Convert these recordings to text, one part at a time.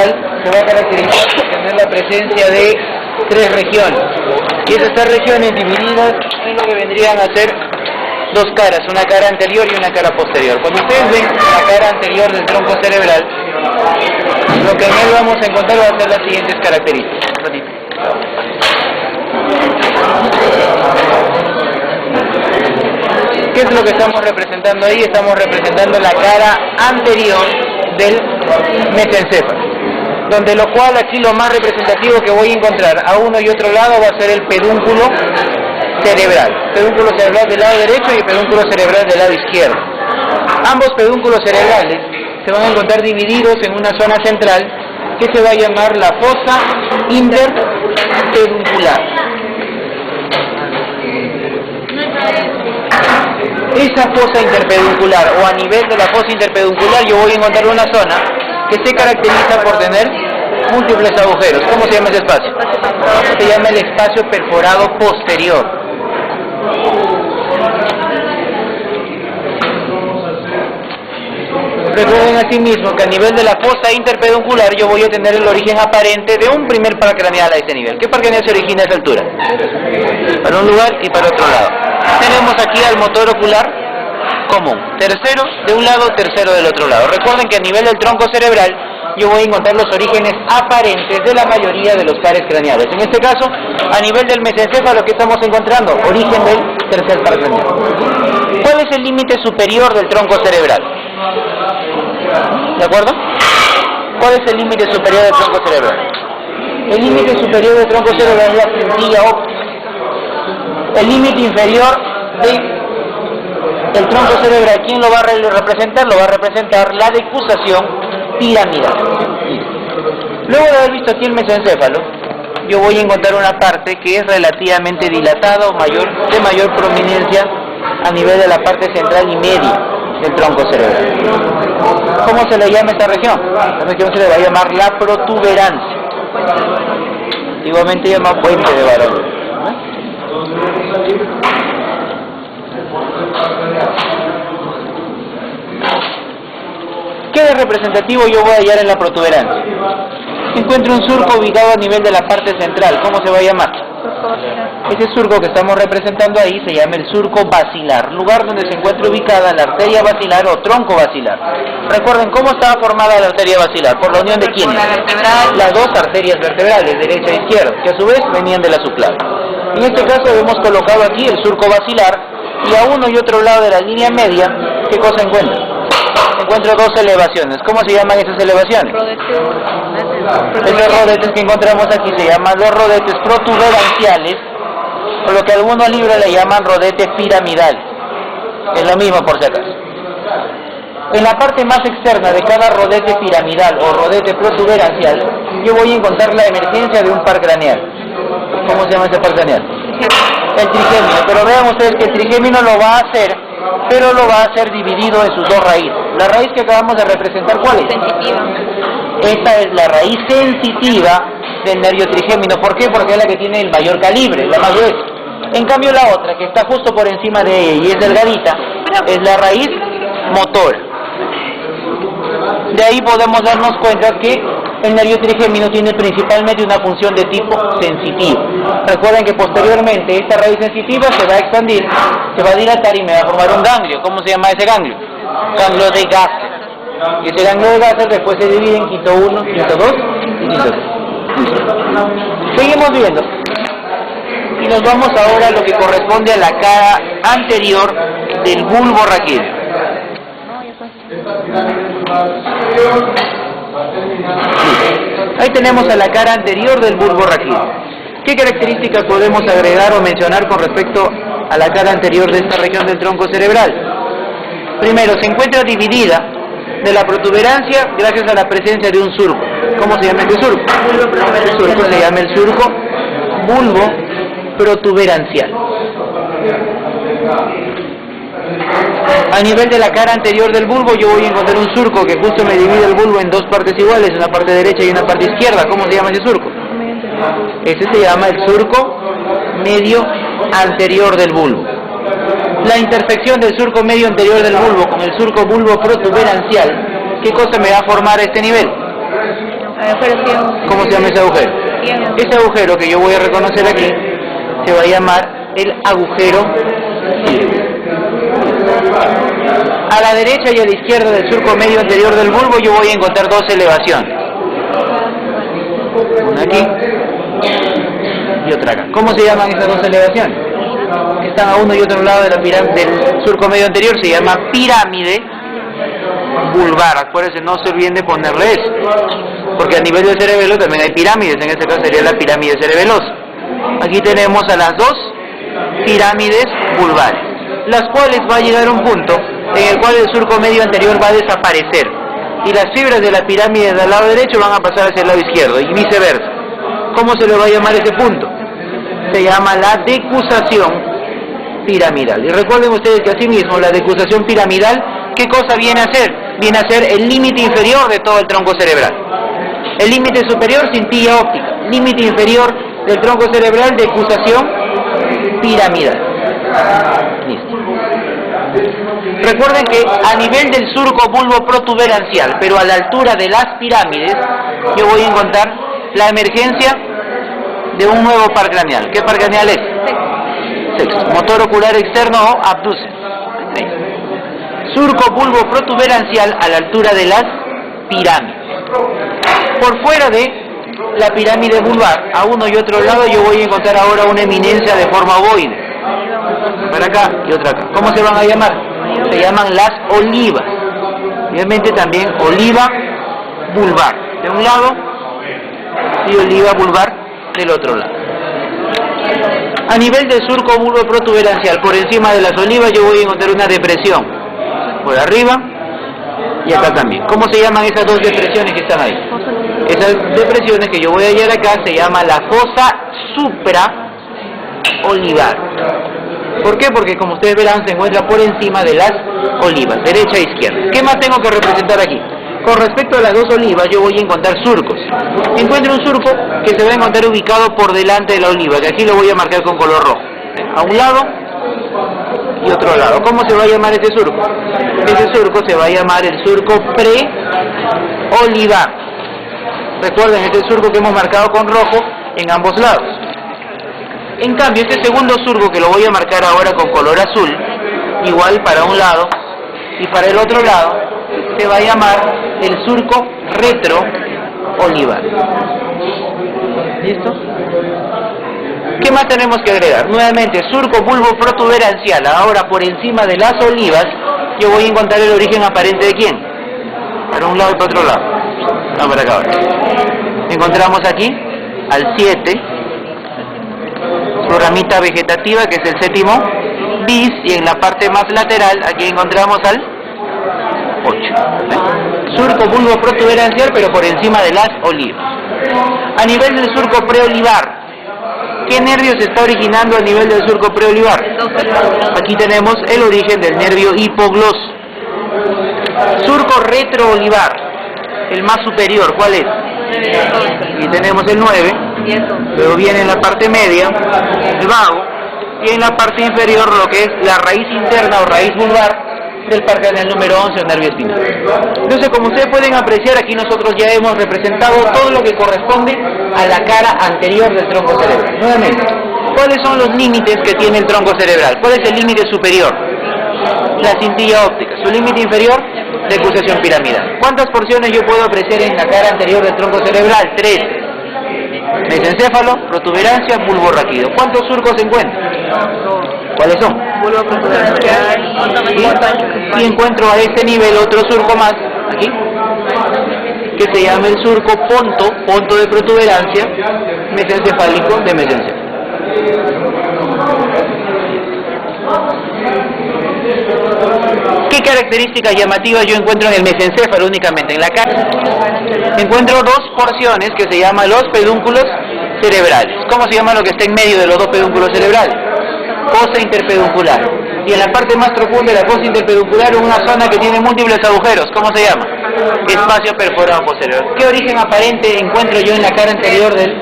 cerebral se va a caracterizar por tener la presencia de 3 regiones. Y esas 3 regiones divididas en lo que vendrían a ser 2 caras, una cara anterior y una cara posterior. Cuando ustedes ven la cara anterior del tronco cerebral, lo que en él vamos a encontrar va a ser las siguientes características. ¿Qué es lo que estamos representando ahí? Estamos representando la cara anterior del mesencéfalo, donde lo cual aquí lo más representativo que voy a encontrar a uno y otro lado va a ser el pedúnculo cerebral. Pedúnculo cerebral del lado derecho y el pedúnculo cerebral del lado izquierdo. Ambos pedúnculos cerebrales se van a encontrar divididos en una zona central que se va a llamar la fosa interpeduncular. Esa fosa interpeduncular, o a nivel de la fosa interpeduncular, yo voy a encontrar una zona que se caracteriza por tener múltiples agujeros. ¿Cómo se llama ese espacio? Se llama el espacio perforado posterior. Recuerden asimismo que a nivel de la fosa interpeduncular yo voy a tener el origen aparente de un primer par craneal a ese nivel. ¿Qué par craneal se origina a esa altura? Para un lugar y para otro lado. Tenemos aquí al motor ocular común. Tercero de un lado, tercero del otro lado. Recuerden que a nivel del tronco cerebral yo voy a encontrar los orígenes aparentes de la mayoría de los pares craneales. En este caso, a nivel del mesencéfalo, ¿qué estamos encontrando? Origen del tercer par craneal. ¿Cuál es el límite superior del tronco cerebral? ¿De acuerdo? ¿Cuál es el límite superior del tronco cerebral? El límite superior del tronco cerebral es la cintilla óptica. El límite inferior del tronco cerebral, ¿quién lo va a representar? Lo va a representar la decusación piramidal. Luego de haber visto aquí el mesencéfalo, yo voy a encontrar una parte que es relativamente dilatada o de mayor prominencia a nivel de la parte central y media del tronco cerebral. ¿Cómo se le llama esta región? Esta región se le va a llamar la protuberancia. Igualmente se llama puente de varón. ¿Qué de representativo yo voy a hallar en la protuberancia? Encuentro un surco ubicado a nivel de la parte central. ¿Cómo se va a llamar? Ese surco que estamos representando ahí se llama el surco basilar, lugar donde se encuentra ubicada la arteria basilar o tronco basilar. Recuerden cómo estaba formada la arteria basilar, por la unión de quiénes? Las 2 arterias vertebrales, derecha e izquierda, que a su vez venían de la subclave. En este caso hemos colocado aquí el surco basilar y a uno y otro lado de la línea media, ¿qué cosa encuentro? Encuentro 2 elevaciones. ¿Cómo se llaman esas elevaciones? Esos rodetes que encontramos aquí se llaman los rodetes protuberanciales, o lo que algunos libros le llaman rodete piramidal. Es lo mismo por si acaso. En la parte más externa de cada rodete piramidal o rodete protuberancial, yo voy a encontrar la emergencia de un par craneal. ¿Cómo se llama ese par craneal? El trigémino. Pero vean ustedes que el trigémino lo va a hacer, pero lo va a hacer dividido en sus 2 raíces. La raíz que acabamos de representar, ¿cuál es? Sensitiva. Esta es la raíz sensitiva del nervio trigémino. ¿Por qué? Porque es la que tiene el mayor calibre, la más gruesa. En cambio la otra, que está justo por encima de ella y es delgadita, es la raíz motora. De ahí podemos darnos cuenta que el nervio trigémino tiene principalmente una función de tipo sensitivo. Recuerden que posteriormente esta raíz sensitiva se va a expandir, se va a dilatar y me va a formar un ganglio. ¿Cómo se llama ese ganglio? Ganglio de Gasser. Y ese ganglio de Gasser después se divide en quinto 1, quinto 2 y quinto 3. Seguimos viendo. Y nos vamos ahora a lo que corresponde a la cara anterior del bulbo raquídeo. Ahí tenemos a la cara anterior del bulbo raquídeo. ¿Qué características podemos agregar o mencionar con respecto a la cara anterior de esta región del tronco cerebral? Primero, se encuentra dividida de la protuberancia gracias a la presencia de un surco. ¿Cómo se llama este surco? El surco se llama el surco bulbo protuberancial. A nivel de la cara anterior del bulbo yo voy a encontrar un surco que justo me divide el bulbo en 2 partes iguales, una parte derecha y una parte izquierda. ¿Cómo se llama ese surco? Ese se llama el surco medio anterior del bulbo. La intersección del surco medio anterior del bulbo con el surco bulbo protuberancial, ¿qué cosa me va a formar a este nivel? ¿Cómo se llama ese agujero? Ese agujero que yo voy a reconocer aquí se va a llamar el agujero cirio. A la derecha y a la izquierda del surco medio anterior del bulbo yo voy a encontrar dos elevaciones. Una aquí y otra acá. ¿Cómo se llaman esas dos elevaciones? Que están a uno y otro lado de la pirámide del surco medio anterior. Se llama pirámide vulvar. Acuérdense, no se olviden de ponerle eso, porque a nivel del cerebelo también hay pirámides. En este caso sería la pirámide cerebelosa. Aquí tenemos a las dos pirámides vulvares, las cuales va a llegar a un punto en el cual el surco medio anterior va a desaparecer y las fibras de la pirámide del lado derecho van a pasar hacia el lado izquierdo y viceversa. ¿Cómo se le va a llamar ese punto? Se llama la decusación piramidal. Y recuerden ustedes que asimismo la decusación piramidal, ¿qué cosa viene a ser? Viene a ser el límite inferior de todo el tronco cerebral. El límite superior, cintilla óptica. Límite inferior del tronco cerebral, decusación piramidal. Listo. Recuerden que a nivel del surco bulbo protuberancial, pero a la altura de las pirámides, yo voy a encontrar la emergencia de un nuevo par craneal. ¿Qué par craneal es? Sexto. Motor ocular externo o abducens. Surco bulbo protuberancial a la altura de las pirámides. Por fuera de la pirámide vulvar, a uno y otro lado, yo voy a encontrar ahora una eminencia de forma ovoide. Para acá y otra acá. ¿Cómo se van a llamar? Se llaman las olivas. Obviamente también oliva vulvar de un lado y oliva vulvar del otro lado. A nivel del surco bulbo protuberancial, por encima de las olivas, yo voy a encontrar una depresión. Por arriba y acá también. ¿Cómo se llaman esas dos depresiones que están ahí? Esas depresiones que yo voy a hallar acá se llama la fosa supraolivar. ¿Por qué? Porque como ustedes verán se encuentra por encima de las olivas, derecha e izquierda. ¿Qué más tengo que representar aquí? Con respecto a las dos olivas yo voy a encontrar surcos. Encuentro un surco que se va a encontrar ubicado por delante de la oliva, que aquí lo voy a marcar con color rojo. A un lado y otro lado. ¿Cómo se va a llamar ese surco? Ese surco se va a llamar el surco preolivar. Recuerden, este surco que hemos marcado con rojo en ambos lados. En cambio, este segundo surco que lo voy a marcar ahora con color azul, igual para un lado y para el otro lado, se va a llamar el surco retroolivar. ¿Listo? ¿Qué más tenemos que agregar? Nuevamente, surco bulbo protuberancial, ahora por encima de las olivas, yo voy a encontrar el origen aparente de quién. Para un lado y para otro lado. No, para acá ahora. Encontramos aquí al 7, su ramita vegetativa, que es el séptimo bis, y en la parte más lateral, aquí encontramos al 8. Surco bulbo protuberancial, pero por encima de las olivas. A nivel del surco preolivar, ¿qué nervio se está originando a nivel del surco preolivar? Aquí tenemos el origen del nervio hipogloso. Surco retroolivar, el más superior, ¿cuál es? Aquí tenemos el 9, luego viene en la parte media, el vago, y en la parte inferior lo que es la raíz interna o raíz vulvar del par craneal número 11 o nervio espinal. Entonces, como ustedes pueden apreciar, aquí nosotros ya hemos representado todo lo que corresponde a la cara anterior del tronco cerebral. Nuevamente, ¿cuáles son los límites que tiene el tronco cerebral? ¿Cuál es el límite superior? La cintilla óptica. Su límite inferior, decusación piramidal. ¿Cuántas porciones yo puedo apreciar en la cara anterior del tronco cerebral? 3. Mesencéfalo, protuberancia, bulbo raquídeo. ¿Cuántos surcos se encuentran? ¿Cuáles son? Bulbo protuberancial. Y encuentro a este nivel otro surco más, aquí, que se llama el surco ponto de protuberancia, mesencefálico de mesencéfalo. ¿Qué características llamativas yo encuentro en el mesencéfalo únicamente? En la cara encuentro dos porciones que se llaman los pedúnculos cerebrales. ¿Cómo se llama lo que está en medio de los dos pedúnculos cerebrales? Fosa interpeduncular. Y en la parte más profunda de la fosa interpeduncular una zona que tiene múltiples agujeros. ¿Cómo se llama? Espacio perforado posterior. ¿Qué origen aparente encuentro yo en la cara anterior del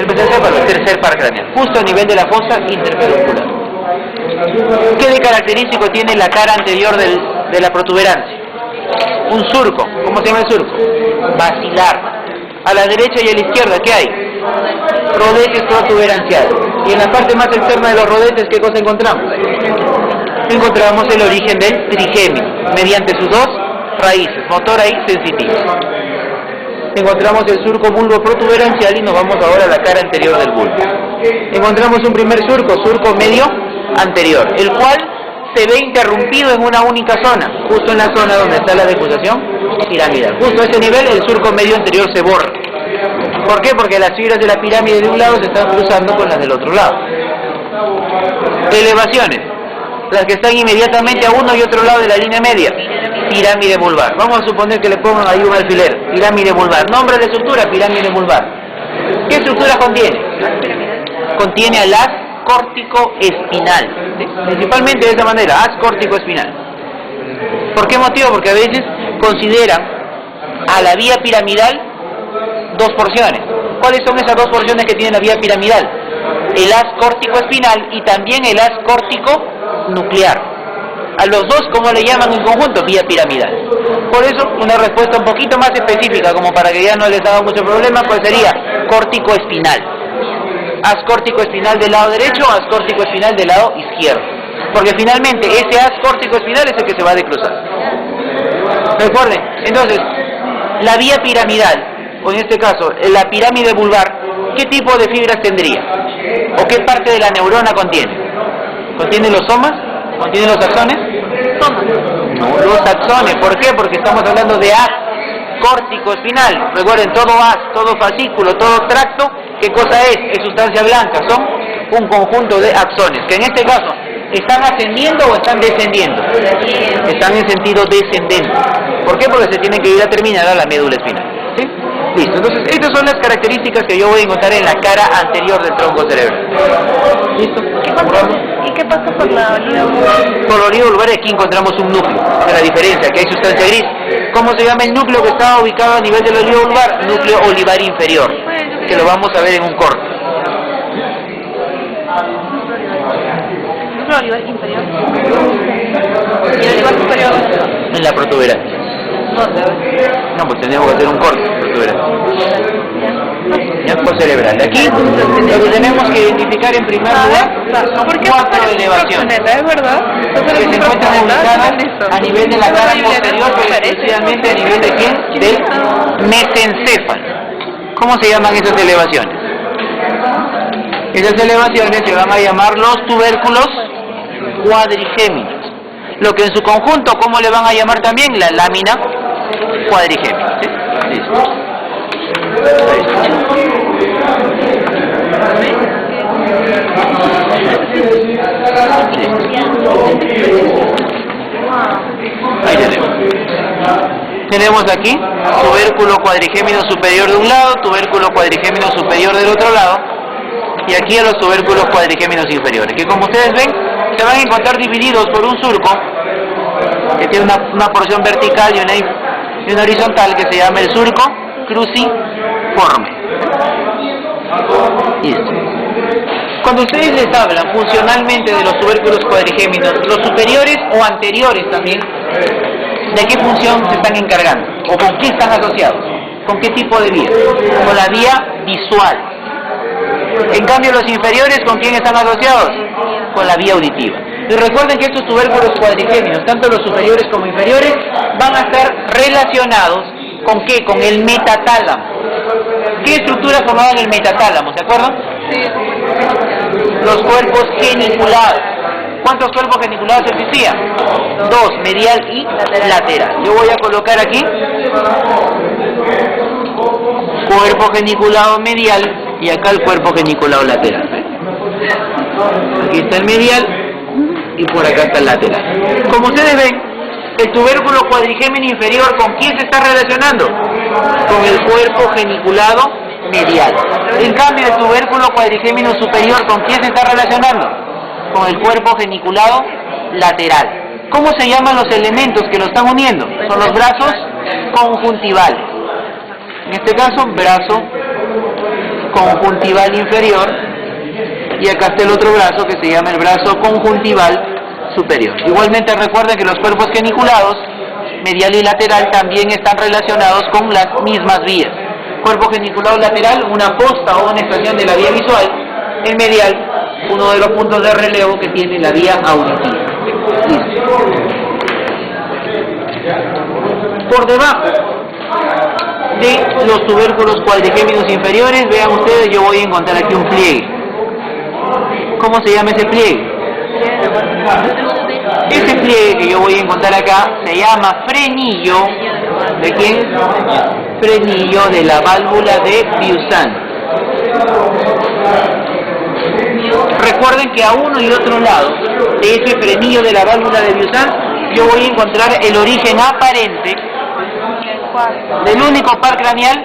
mesencéfalo? El tercer par craneal, justo a nivel de la fosa interpeduncular. ¿Qué de característico tiene la cara anterior de la protuberancia? Un surco. ¿Cómo se llama el surco? Basilar. A la derecha y a la izquierda, ¿qué hay? Rodetes protuberanciales. Y en la parte más externa de los rodetes, ¿qué cosa encontramos? Encontramos el origen del trigémino, mediante sus dos raíces, motora y sensitiva. Encontramos el surco bulbo protuberancial y nos vamos ahora a la cara anterior del bulbo. Encontramos un primer surco medio anterior, el cual se ve interrumpido en una única zona, justo en la zona donde está la decusación piramidal. Justo a ese nivel el surco medio anterior se borra. ¿Por qué? Porque las fibras de la pirámide de un lado se están cruzando con las del otro lado. Elevaciones, las que están inmediatamente a uno y otro lado de la línea media. Pirámide vulvar. Vamos a suponer que le pongan ahí un alfiler. Pirámide vulvar. Nombre de estructura, pirámide vulvar. ¿Qué estructura contiene? Contiene al haz córtico-espinal. ¿Sí? Principalmente de esa manera, haz córtico-espinal. ¿Por qué motivo? Porque a veces consideran a la vía piramidal dos porciones. ¿Cuáles son esas dos porciones que tiene la vía piramidal? El haz córtico-espinal y también el haz córtico-nuclear. A los dos, ¿cómo le llaman en conjunto? Vía piramidal. Por eso, una respuesta un poquito más específica, como para que ya no les haga mucho problema, pues sería córtico-espinal. Haz córtico-espinal del lado derecho, haz córtico-espinal del lado izquierdo. Porque finalmente, ese haz córtico-espinal es el que se va a decruzar. Recuerden, entonces, la vía piramidal, o en este caso, la pirámide vulvar, ¿qué tipo de fibras tendría? ¿O qué parte de la neurona contiene? ¿Contiene los somas? ¿Contiene los axones? No, los axones. ¿Por qué? Porque estamos hablando de haz córtico-espinal. Recuerden, todo haz, todo fascículo, todo tracto, ¿qué cosa es? Es sustancia blanca. Son un conjunto de axones, que en este caso, ¿están ascendiendo o están descendiendo? Están en sentido descendente. ¿Por qué? Porque se tienen que ir a terminar a la médula espinal. ¿Sí? Listo. Entonces, estas son las características que yo voy a encontrar en la cara anterior del tronco cerebral. ¿Listo? ¿Y qué pasa por la orilla vulvar? Por la orilla vulvar aquí encontramos un núcleo. De la diferencia, que hay sustancia gris. ¿Cómo se llama el núcleo que está ubicado a nivel de la orilla vulvar? Núcleo olivar inferior, que lo vamos a ver en un corte. ¿Núcleo olivar inferior? ¿Y el olivar superior? En la protuberancia. ¿Dónde? No, pues tenemos que hacer un corte protuberancia. Ñasco cerebral. Aquí lo que tenemos que identificar en primer lugar son cuatro elevaciones ¿Es verdad? que se encuentran ubicadas a nivel de la cara posterior, pero especialmente a nivel de quién? Del mesencéfalo. ¿Cómo se llaman esas elevaciones? Esas elevaciones se van a llamar los tubérculos cuadrigéminos. Lo que en su conjunto, ¿cómo le van a llamar también? La lámina cuadrigémina. ¿Sí? Listo. Ahí tenemos. Tenemos aquí tubérculo cuadrigémino superior de un lado, tubérculo cuadrigémino superior del otro lado, y aquí a los tubérculos cuadrigéminos inferiores, que como ustedes ven, se van a encontrar divididos por un surco que tiene una porción vertical y una horizontal que se llama el surco cruciforme. Listo. Cuando ustedes les hablan funcionalmente de los tubérculos cuadrigéminos, los superiores o anteriores también, ¿de qué función se están encargando? ¿O con qué están asociados? ¿Con qué tipo de vía? Con la vía visual. En cambio, los inferiores, ¿con quién están asociados? Con la vía auditiva. Y recuerden que estos tubérculos cuadrigéminos, tanto los superiores como inferiores, van a estar relacionados ¿con qué? Con el metatálamo. ¿Qué estructuras formaban el metatálamo? ¿Se acuerdan? Sí. Los cuerpos geniculados. ¿Cuántos cuerpos geniculados existían? Dos, medial y lateral. Yo voy a colocar aquí cuerpo geniculado medial y acá el cuerpo geniculado lateral. Aquí está el medial y por acá está el lateral. Como ustedes ven, el tubérculo cuadrigémino inferior, ¿con quién se está relacionando? Con el cuerpo geniculado medial. En cambio, el tubérculo cuadrigémino superior, ¿con quién se está relacionando? Con el cuerpo geniculado lateral. ¿Cómo se llaman los elementos que lo están uniendo? Son los brazos conjuntivales. En este caso, brazo conjuntival inferior, y acá está el otro brazo que se llama el brazo conjuntival superior. Igualmente recuerden que los cuerpos geniculados, medial y lateral, también están relacionados con las mismas vías. Cuerpo geniculado lateral, una posta o una estación de la vía visual. El medial, uno de los puntos de relevo que tiene la vía auditiva. Listo. Por debajo de los tubérculos cuadrigéminos inferiores, vean ustedes, yo voy a encontrar aquí un pliegue. ¿Cómo se llama ese pliegue? Ese pliegue que yo voy a encontrar acá se llama frenillo. ¿De quién? Frenillo de la válvula de Vieuxant. Recuerden que a uno y otro lado de ese frenillo de la válvula de Vieuxant yo voy a encontrar el origen aparente del único par craneal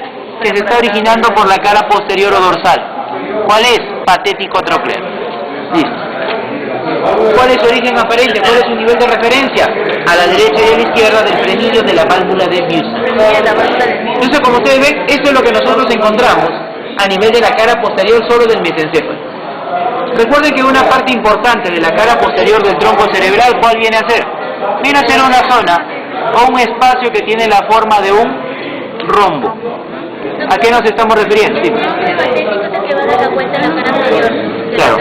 que se está originando por la cara posterior o dorsal. ¿Cuál es? Patético troclear. Listo. ¿Cuál es su origen aparente? ¿Cuál es su nivel de referencia? A la derecha y a la izquierda del frenillo de la válvula de Vieuxant. Entonces, como ustedes ven, esto es lo que nosotros encontramos a nivel de la cara posterior solo del mesencéfalo. Recuerden que una parte importante de la cara posterior del tronco cerebral, ¿cuál viene a ser? Viene a ser una zona o un espacio que tiene la forma de un rombo. ¿A qué nos estamos refiriendo? Sí. Claro,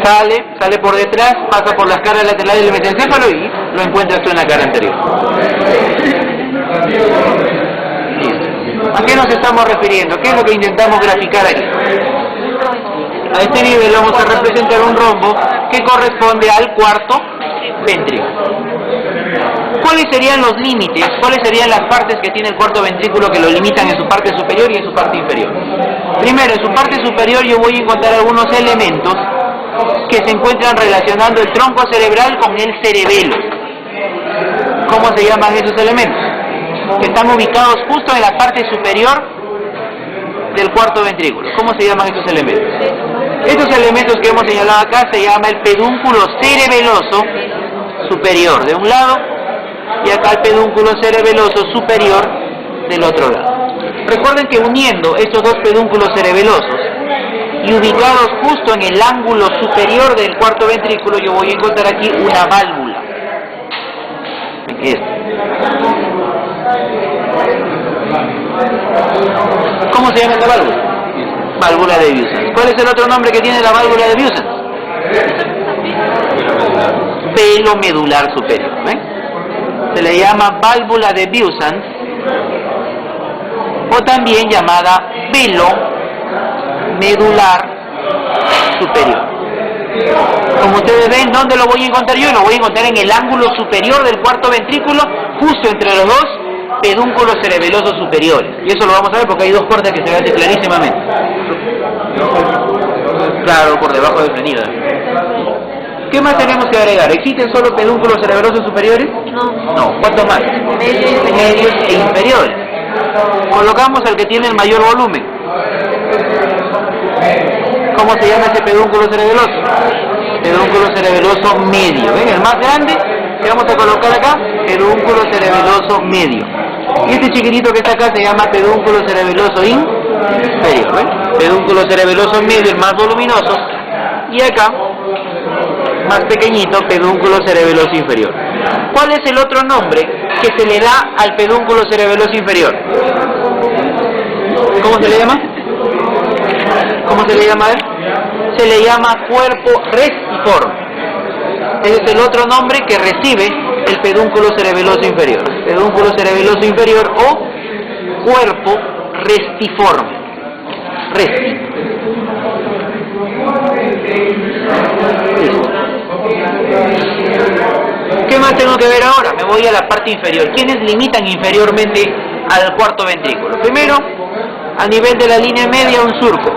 sale por detrás, pasa por las caras laterales del mesencéfalo y lo encuentras tú en la cara anterior. ¿A qué nos estamos refiriendo? ¿Qué es lo que intentamos graficar aquí? A este nivel vamos a representar un rombo que corresponde al cuarto ventrículo. ¿Cuáles serían los límites? ¿Cuáles serían las partes que tiene el cuarto ventrículo que lo limitan en su parte superior y en su parte inferior? Primero, en su parte superior yo voy a encontrar algunos elementos que se encuentran relacionando el tronco cerebral con el cerebelo. ¿Cómo se llaman esos elementos? Que están ubicados justo en la parte superior del cuarto ventrículo. ¿Cómo se llaman estos elementos? Estos elementos que hemos señalado acá se llama el pedúnculo cerebeloso superior de un lado y acá el pedúnculo cerebeloso superior del otro lado. Recuerden que uniendo estos dos pedúnculos cerebelosos y ubicados justo en el ángulo superior del cuarto ventrículo, yo voy a encontrar aquí una válvula. ¿Cómo se llama esta válvula? Válvula de Vieuxant. ¿Cuál es el otro nombre que tiene la válvula de Vieuxant? Velo medular superior. Se le llama válvula de Vieuxant o también llamada velo medular superior. Como ustedes ven, ¿dónde lo voy a encontrar yo? Lo voy a encontrar en el ángulo superior del cuarto ventrículo, justo entre los dos pedúnculos cerebelosos superiores. Y eso lo vamos a ver porque hay dos cortes que se ven clarísimamente. Claro, por debajo del frenillo. ¿Qué más tenemos que agregar? ¿Existen solo pedúnculos cerebelosos superiores? No. ¿Cuántos más? Medios e inferiores. Colocamos al que tiene el mayor volumen. ¿Cómo se llama ese pedúnculo cerebeloso? Pedúnculo cerebeloso medio. ¿Ven? El más grande que vamos a colocar acá, pedúnculo cerebeloso medio. Y este chiquitito que está acá se llama pedúnculo cerebeloso inferior. ¿Ven? Pedúnculo cerebeloso medio, el más voluminoso. Y acá, más pequeñito, pedúnculo cerebeloso inferior. ¿Cuál es el otro nombre que se le da al pedúnculo cerebeloso inferior? ¿Cómo se le llama? ¿Cómo se le llama a él? Se le llama cuerpo restiforme. Ese es el otro nombre que recibe el pedúnculo cerebeloso inferior. Pedúnculo cerebeloso inferior o cuerpo restiforme. Resti. ¿Qué más tengo que ver ahora? Me voy a la parte inferior. ¿Quiénes limitan inferiormente al cuarto ventrículo? Primero, a nivel de la línea media, un surco.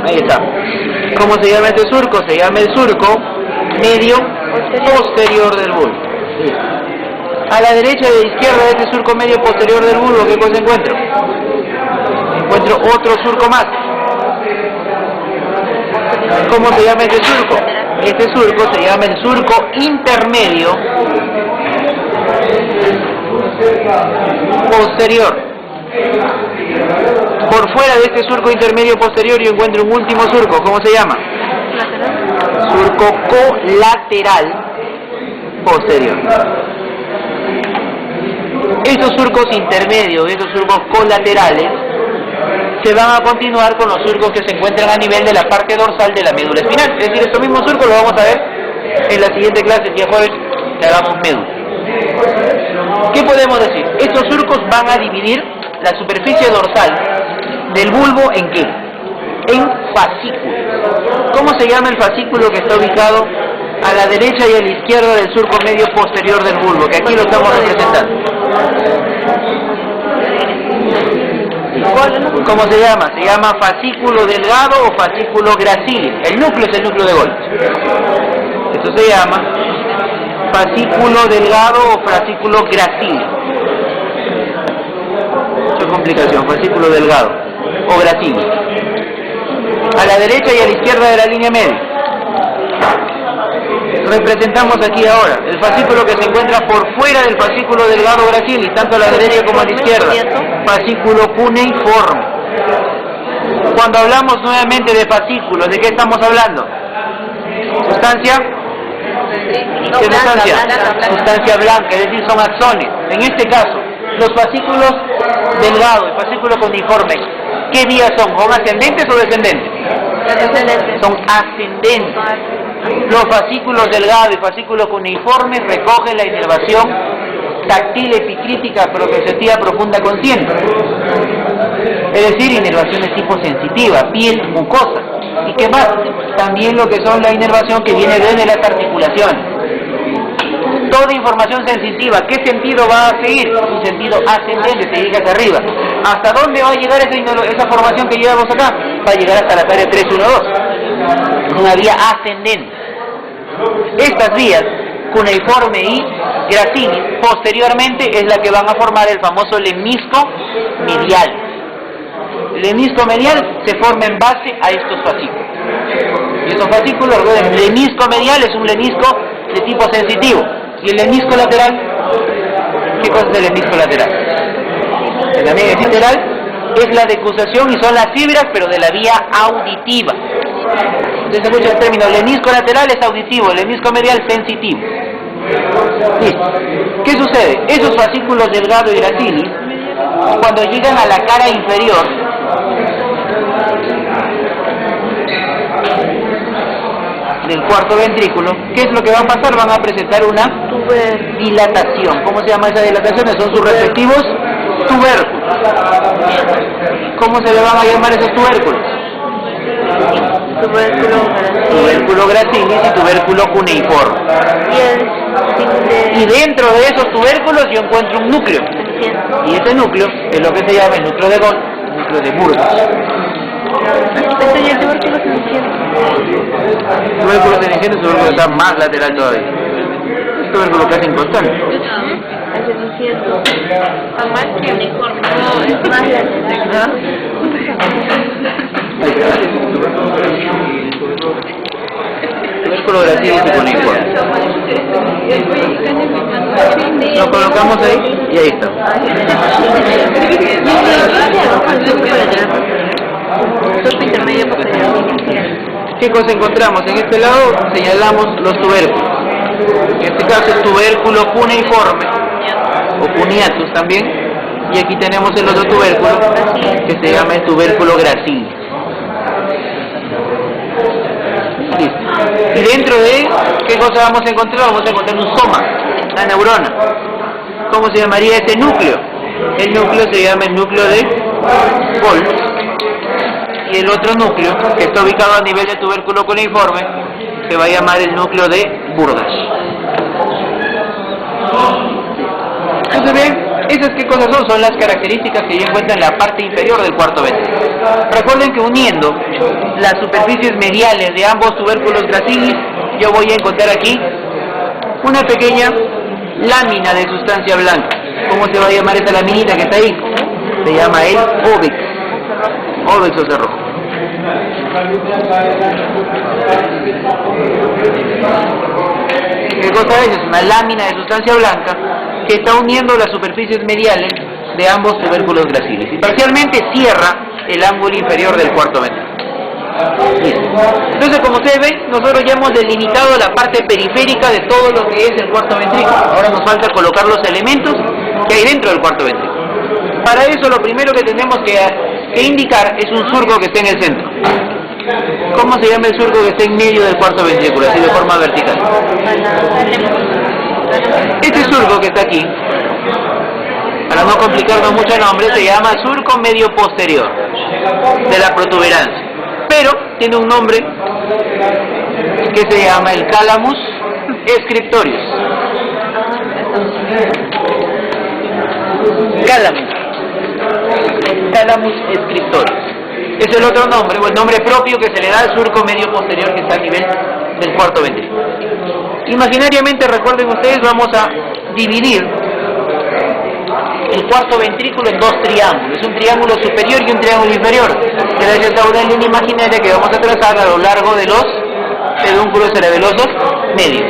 Ahí está. ¿Cómo se llama este surco? Se llama el surco medio posterior del bulbo. A la derecha y a la izquierda de este surco medio posterior del bulbo, ¿qué cosa encuentro? Encuentro otro surco más. ¿Cómo se llama este surco? Este surco se llama el surco intermedio posterior. Por fuera de este surco intermedio posterior yo encuentro un último surco. ¿Cómo se llama? Surco colateral posterior. Estos surcos intermedios, estos surcos colaterales, se van a continuar con los surcos que se encuentran a nivel de la parte dorsal de la médula espinal. Es decir, estos mismos surcos los vamos a ver en la siguiente clase, el día jueves, que hagamos médula. ¿Qué podemos decir? Estos surcos van a dividir la superficie dorsal del bulbo ¿en qué? En fascículos. ¿Cómo se llama el fascículo que está ubicado a la derecha y a la izquierda del surco medio posterior del bulbo? Que aquí lo estamos representando. ¿Cómo se llama? Se llama fascículo delgado o fascículo gracilis. El núcleo es el núcleo de Golgi. Esto se llama fascículo delgado o fascículo gracilis. Mucha complicación, fascículo delgado o gracilis. A la derecha y a la izquierda de la línea media. Representamos aquí ahora el fascículo que se encuentra por fuera del fascículo delgado gracilis, tanto a la derecha como a la izquierda. Fascículo cuneiforme. Cuando hablamos nuevamente de fascículos, ¿de qué estamos hablando? ¿Sustancia? ¿Qué sustancia? Sustancia blanca, es decir, son axones. En este caso, los fascículos delgados, el fascículo cuneiforme, ¿qué vías son? ¿Son ascendentes o descendentes? Son ascendentes. Los fascículos delgados y fascículos cuneiformes recogen la inervación táctil epicrítica proprioceptiva profunda consciente. Es decir, inervaciones tipo sensitiva, piel, mucosa. ¿Y qué más? También lo que son la inervación que viene desde las articulaciones. Toda información sensitiva, ¿qué sentido va a seguir? Un sentido ascendente, se llega hacia arriba. ¿Hasta dónde va a llegar esa formación que llevamos acá? Va a llegar hasta la área 312. Es una vía ascendente. Estas vías, cuneiforme y gracilis, posteriormente es la que van a formar el famoso lemnisco medial. El lemnisco medial se forma en base a estos fascículos. Y estos fascículos, el lemnisco medial es un lemnisco de tipo sensitivo. ¿Y el lemnisco lateral? ¿Qué cosa es el lemnisco lateral? El lemnisco lateral es la decusación y son las fibras, pero de la vía auditiva. Entonces se escucha el término, el lemnisco lateral es auditivo, el lemnisco medial sensitivo. Listo. ¿Qué sucede? Esos fascículos delgado y gracilis, cuando llegan a la cara inferior, del cuarto ventrículo, ¿qué es lo que va a pasar? Van a presentar una dilatación. ¿Cómo se llama esa dilatación? Son sus respectivos tubérculos. ¿Cómo se le van a llamar esos tubérculos? Tubérculo gracilis y tubérculo cuneiforme. Y dentro de esos tubérculos yo encuentro un núcleo. Y ese núcleo es lo que se llama el núcleo de Golgi, el núcleo de Burgos. El tubérculo ceniciento es un tubérculo que está más lateral todavía. Es un tubérculo casi inconstante. Más que uniforme. No, es más lateral. Tubérculo gracilis y cuneiforme. Lo colocamos ahí y ahí está. ¿Qué cosa encontramos? En este lado señalamos los tubérculos. En este caso el tubérculo cuneiforme o cuniatus también. Y aquí tenemos el otro tubérculo que se llama el tubérculo gracilis. Listo. Y dentro de, ¿qué cosa vamos a encontrar? Vamos a encontrar un soma, la neurona. ¿Cómo se llamaría este núcleo? El núcleo se llama el núcleo de Golgi. Y el otro núcleo, que está ubicado a nivel de tubérculo cuneiforme, se va a llamar el núcleo de Burgos. Entonces ven, ¿esas qué cosas son? Son las características que ya encuentran en la parte inferior del cuarto ventrículo. Recuerden que uniendo las superficies mediales de ambos tubérculos gracilis, yo voy a encontrar aquí una pequeña lámina de sustancia blanca. ¿Cómo se va a llamar esa laminita que está ahí? Se llama el óvix. Óvix o cerrojo. ¿Qué cosa es? Es una lámina de sustancia blanca que está uniendo las superficies mediales de ambos tubérculos gracilis y parcialmente cierra el ángulo inferior del cuarto ventrículo. Entonces, como ustedes ven, nosotros ya hemos delimitado la parte periférica de todo lo que es el cuarto ventrículo. Ahora nos falta colocar los elementos que hay dentro del cuarto ventrículo. Para eso lo primero que tenemos que indicar es un surco que esté en el centro. ¿Cómo se llama el surco que está en medio del cuarto ventrículo, así de forma vertical? Este surco que está aquí, para no complicarnos mucho el nombre, se llama surco medio posterior de la protuberancia, pero tiene un nombre que se llama el calamus scriptorius. Calamus scriptorius es el otro nombre, o el nombre propio que se le da al surco medio posterior que está a nivel del cuarto ventrículo. Imaginariamente, recuerden ustedes, vamos a dividir el cuarto ventrículo en dos triángulos, un triángulo superior y un triángulo inferior, gracias a una línea imaginaria que vamos a trazar a lo largo de los pedúnculos cerebelosos medios.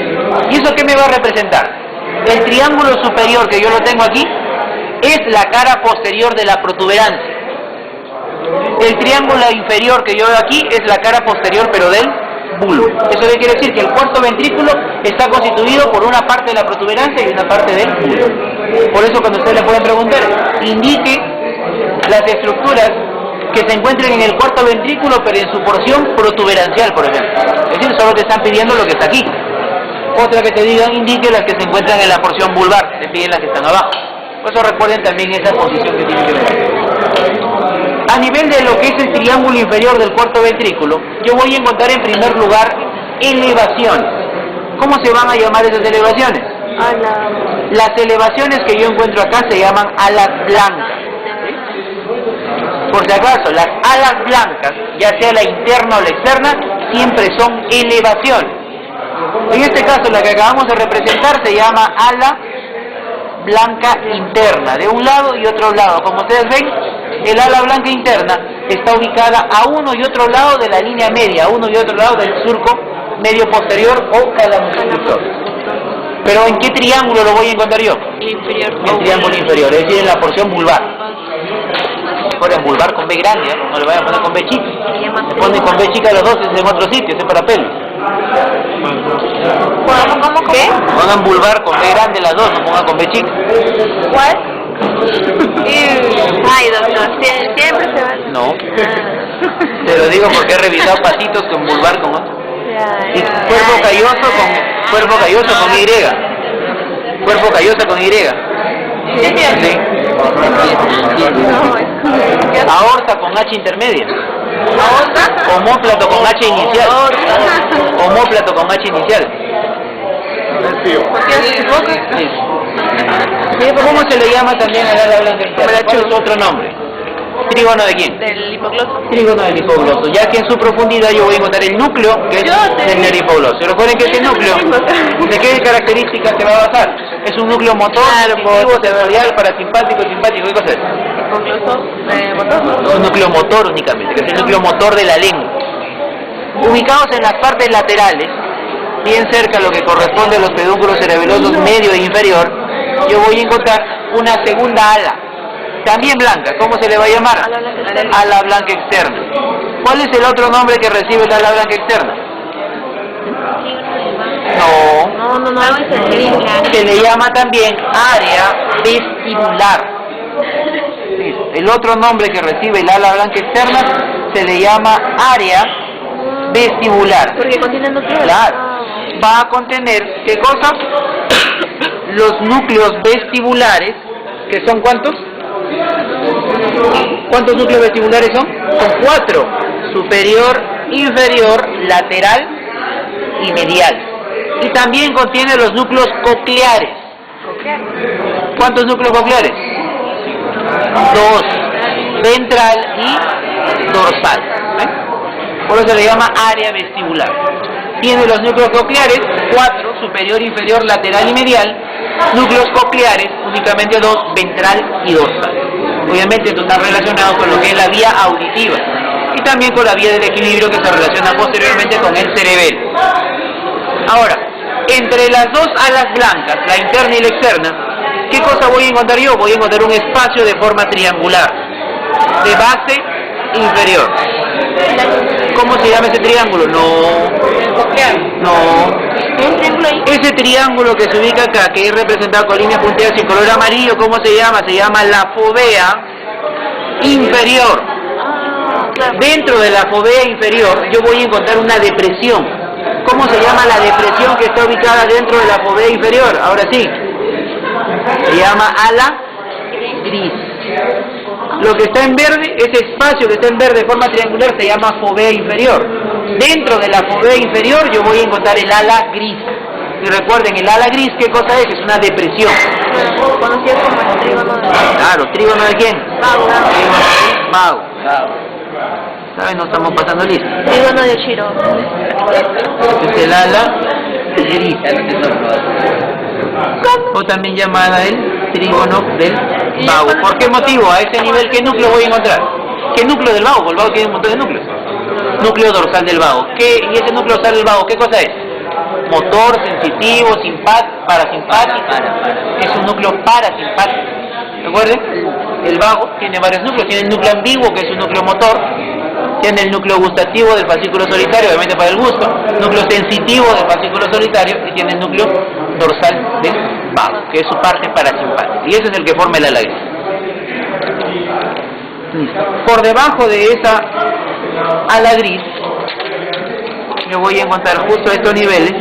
¿Y eso qué me va a representar? El triángulo superior, que yo lo tengo aquí, es la cara posterior de la protuberancia. El triángulo inferior que yo veo aquí es la cara posterior, pero del bulbo. ¿Eso qué quiere decir? Que el cuarto ventrículo está constituido por una parte de la protuberancia y una parte del bulbo. Por eso cuando ustedes le pueden preguntar, indique las estructuras que se encuentren en el cuarto ventrículo, pero en su porción protuberancial, por ejemplo. Es decir, solo te están pidiendo lo que está aquí. Otra que te digan, indique las que se encuentran en la porción vulvar, te piden las que están abajo. Por eso recuerden también esa posición que tiene que ver. A nivel de lo que es el triángulo inferior del cuarto ventrículo, yo voy a encontrar en primer lugar elevaciones. ¿Cómo se van a llamar esas elevaciones? Las elevaciones que yo encuentro acá se llaman alas blancas. Por si acaso, las alas blancas, ya sea la interna o la externa, siempre son elevaciones. En este caso, la que acabamos de representar se llama ala blanca interna, de un lado y otro lado. Como ustedes ven, el ala blanca interna está ubicada a uno y otro lado de la línea media, a uno y otro lado del surco medio posterior o calamus scriptorius. Pero ¿en qué triángulo lo voy a encontrar yo? Inferior. El triángulo inferior, es decir, en la porción vulvar. Ahora en vulvar con B grande, ¿eh? No le vayan a poner con B chica. Se pone con B chica los dos, es en otro sitio, es para pelo. ¿Cómo? ¿Qué? Pongan vulvar con B grande las dos, no pongan con B chica. ¿Cuál? Ay, doctor, siempre se va. No. Te lo digo porque he revisado pasitos con vulvar con otro. Y cuerpo calloso con Y. Cuerpo calloso con Y. Sí. Aorta con H intermedia. Omóplato con H inicial. Omóplato con H inicial. Sí. ¿Cómo se le llama también al ala blanca interna? ¿Cuál es otro nombre? ¿Trígono de quién? Del hipogloso. Trígono del hipogloso, ya que en su profundidad yo voy a encontrar el núcleo que es del nervihipogloso. Recuerden que este núcleo, ¿de qué características se va a basar? Es un núcleo motor, auditivo, sensorial, parasimpático, simpático, ¿qué cosa es? Hipogloso, motor. Es un núcleo motor únicamente, que es el núcleo motor de la lengua. Ubicados en las partes laterales, bien cerca a lo que corresponde a los pedúnculos cerebelosos medio e inferior, yo voy a encontrar una segunda ala, también blanca. ¿Cómo se le va a llamar? Ala blanca externa. ¿Cuál es el otro nombre que recibe la ala blanca externa? No. Se le llama también área vestibular. El otro nombre que recibe el ala blanca externa se le llama área vestibular. Porque contiene núcleos. Claro. Va a contener, ¿qué cosa? Los núcleos vestibulares, que son ¿cuántos? ¿Cuántos núcleos vestibulares son? Son 4. Superior, inferior, lateral y medial. Y también contiene los núcleos cocleares. ¿Cuántos núcleos cocleares? 2. Ventral y dorsal. Por eso se le llama área vestibular. Tiene los núcleos cocleares, 4, superior, inferior, lateral y medial. Núcleos cocleares, únicamente 2, ventral y dorsal. Obviamente esto está relacionado con lo que es la vía auditiva y también con la vía del equilibrio que se relaciona posteriormente con el cerebelo. Ahora, entre las dos alas blancas, la interna y la externa, ¿qué cosa voy a encontrar yo? Voy a encontrar un espacio de forma triangular, de base inferior. ¿Cómo se llama ese triángulo? No. ¿Un triángulo ahí? Ese triángulo que se ubica acá, que es representado con líneas punteadas en color amarillo, ¿cómo se llama? Se llama la fovea inferior. Claro. Dentro de la fovea inferior yo voy a encontrar una depresión. ¿Cómo se llama la depresión que está ubicada dentro de la fovea inferior? Ahora sí. Se llama ala gris. Lo que está en verde, ese espacio que está en verde de forma triangular se llama fovea inferior. Dentro de la fovea inferior yo voy a encontrar el ala gris. Y recuerden, el ala gris, ¿qué cosa es? Es una depresión. Conocido como el trígono de... Claro, ¿trígono de quién? Mago. Mago. ¿Saben? No estamos pasando listo. Trígono de Oshiro. Este es el ala gris. O también llamada el trígono del vago. ¿Por qué motivo? A ese nivel, ¿qué núcleo voy a encontrar? ¿Qué núcleo del vago? El vago tiene un montón de núcleos. Núcleo dorsal del vago. ¿Y ese núcleo dorsal del vago qué cosa es? Motor, sensitivo, parasimpático. Es un núcleo parasimpático. ¿Recuerden? El vago tiene varios núcleos. Tiene el núcleo ambiguo, que es un núcleo motor. Tiene el núcleo gustativo del fascículo solitario, obviamente para el gusto. Núcleo sensitivo del fascículo solitario. Y tiene el núcleo dorsal del vago, que es su parte parasimpática. Y ese es el que forma el ala gris. Por debajo de esa ala gris, yo voy a encontrar justo a estos niveles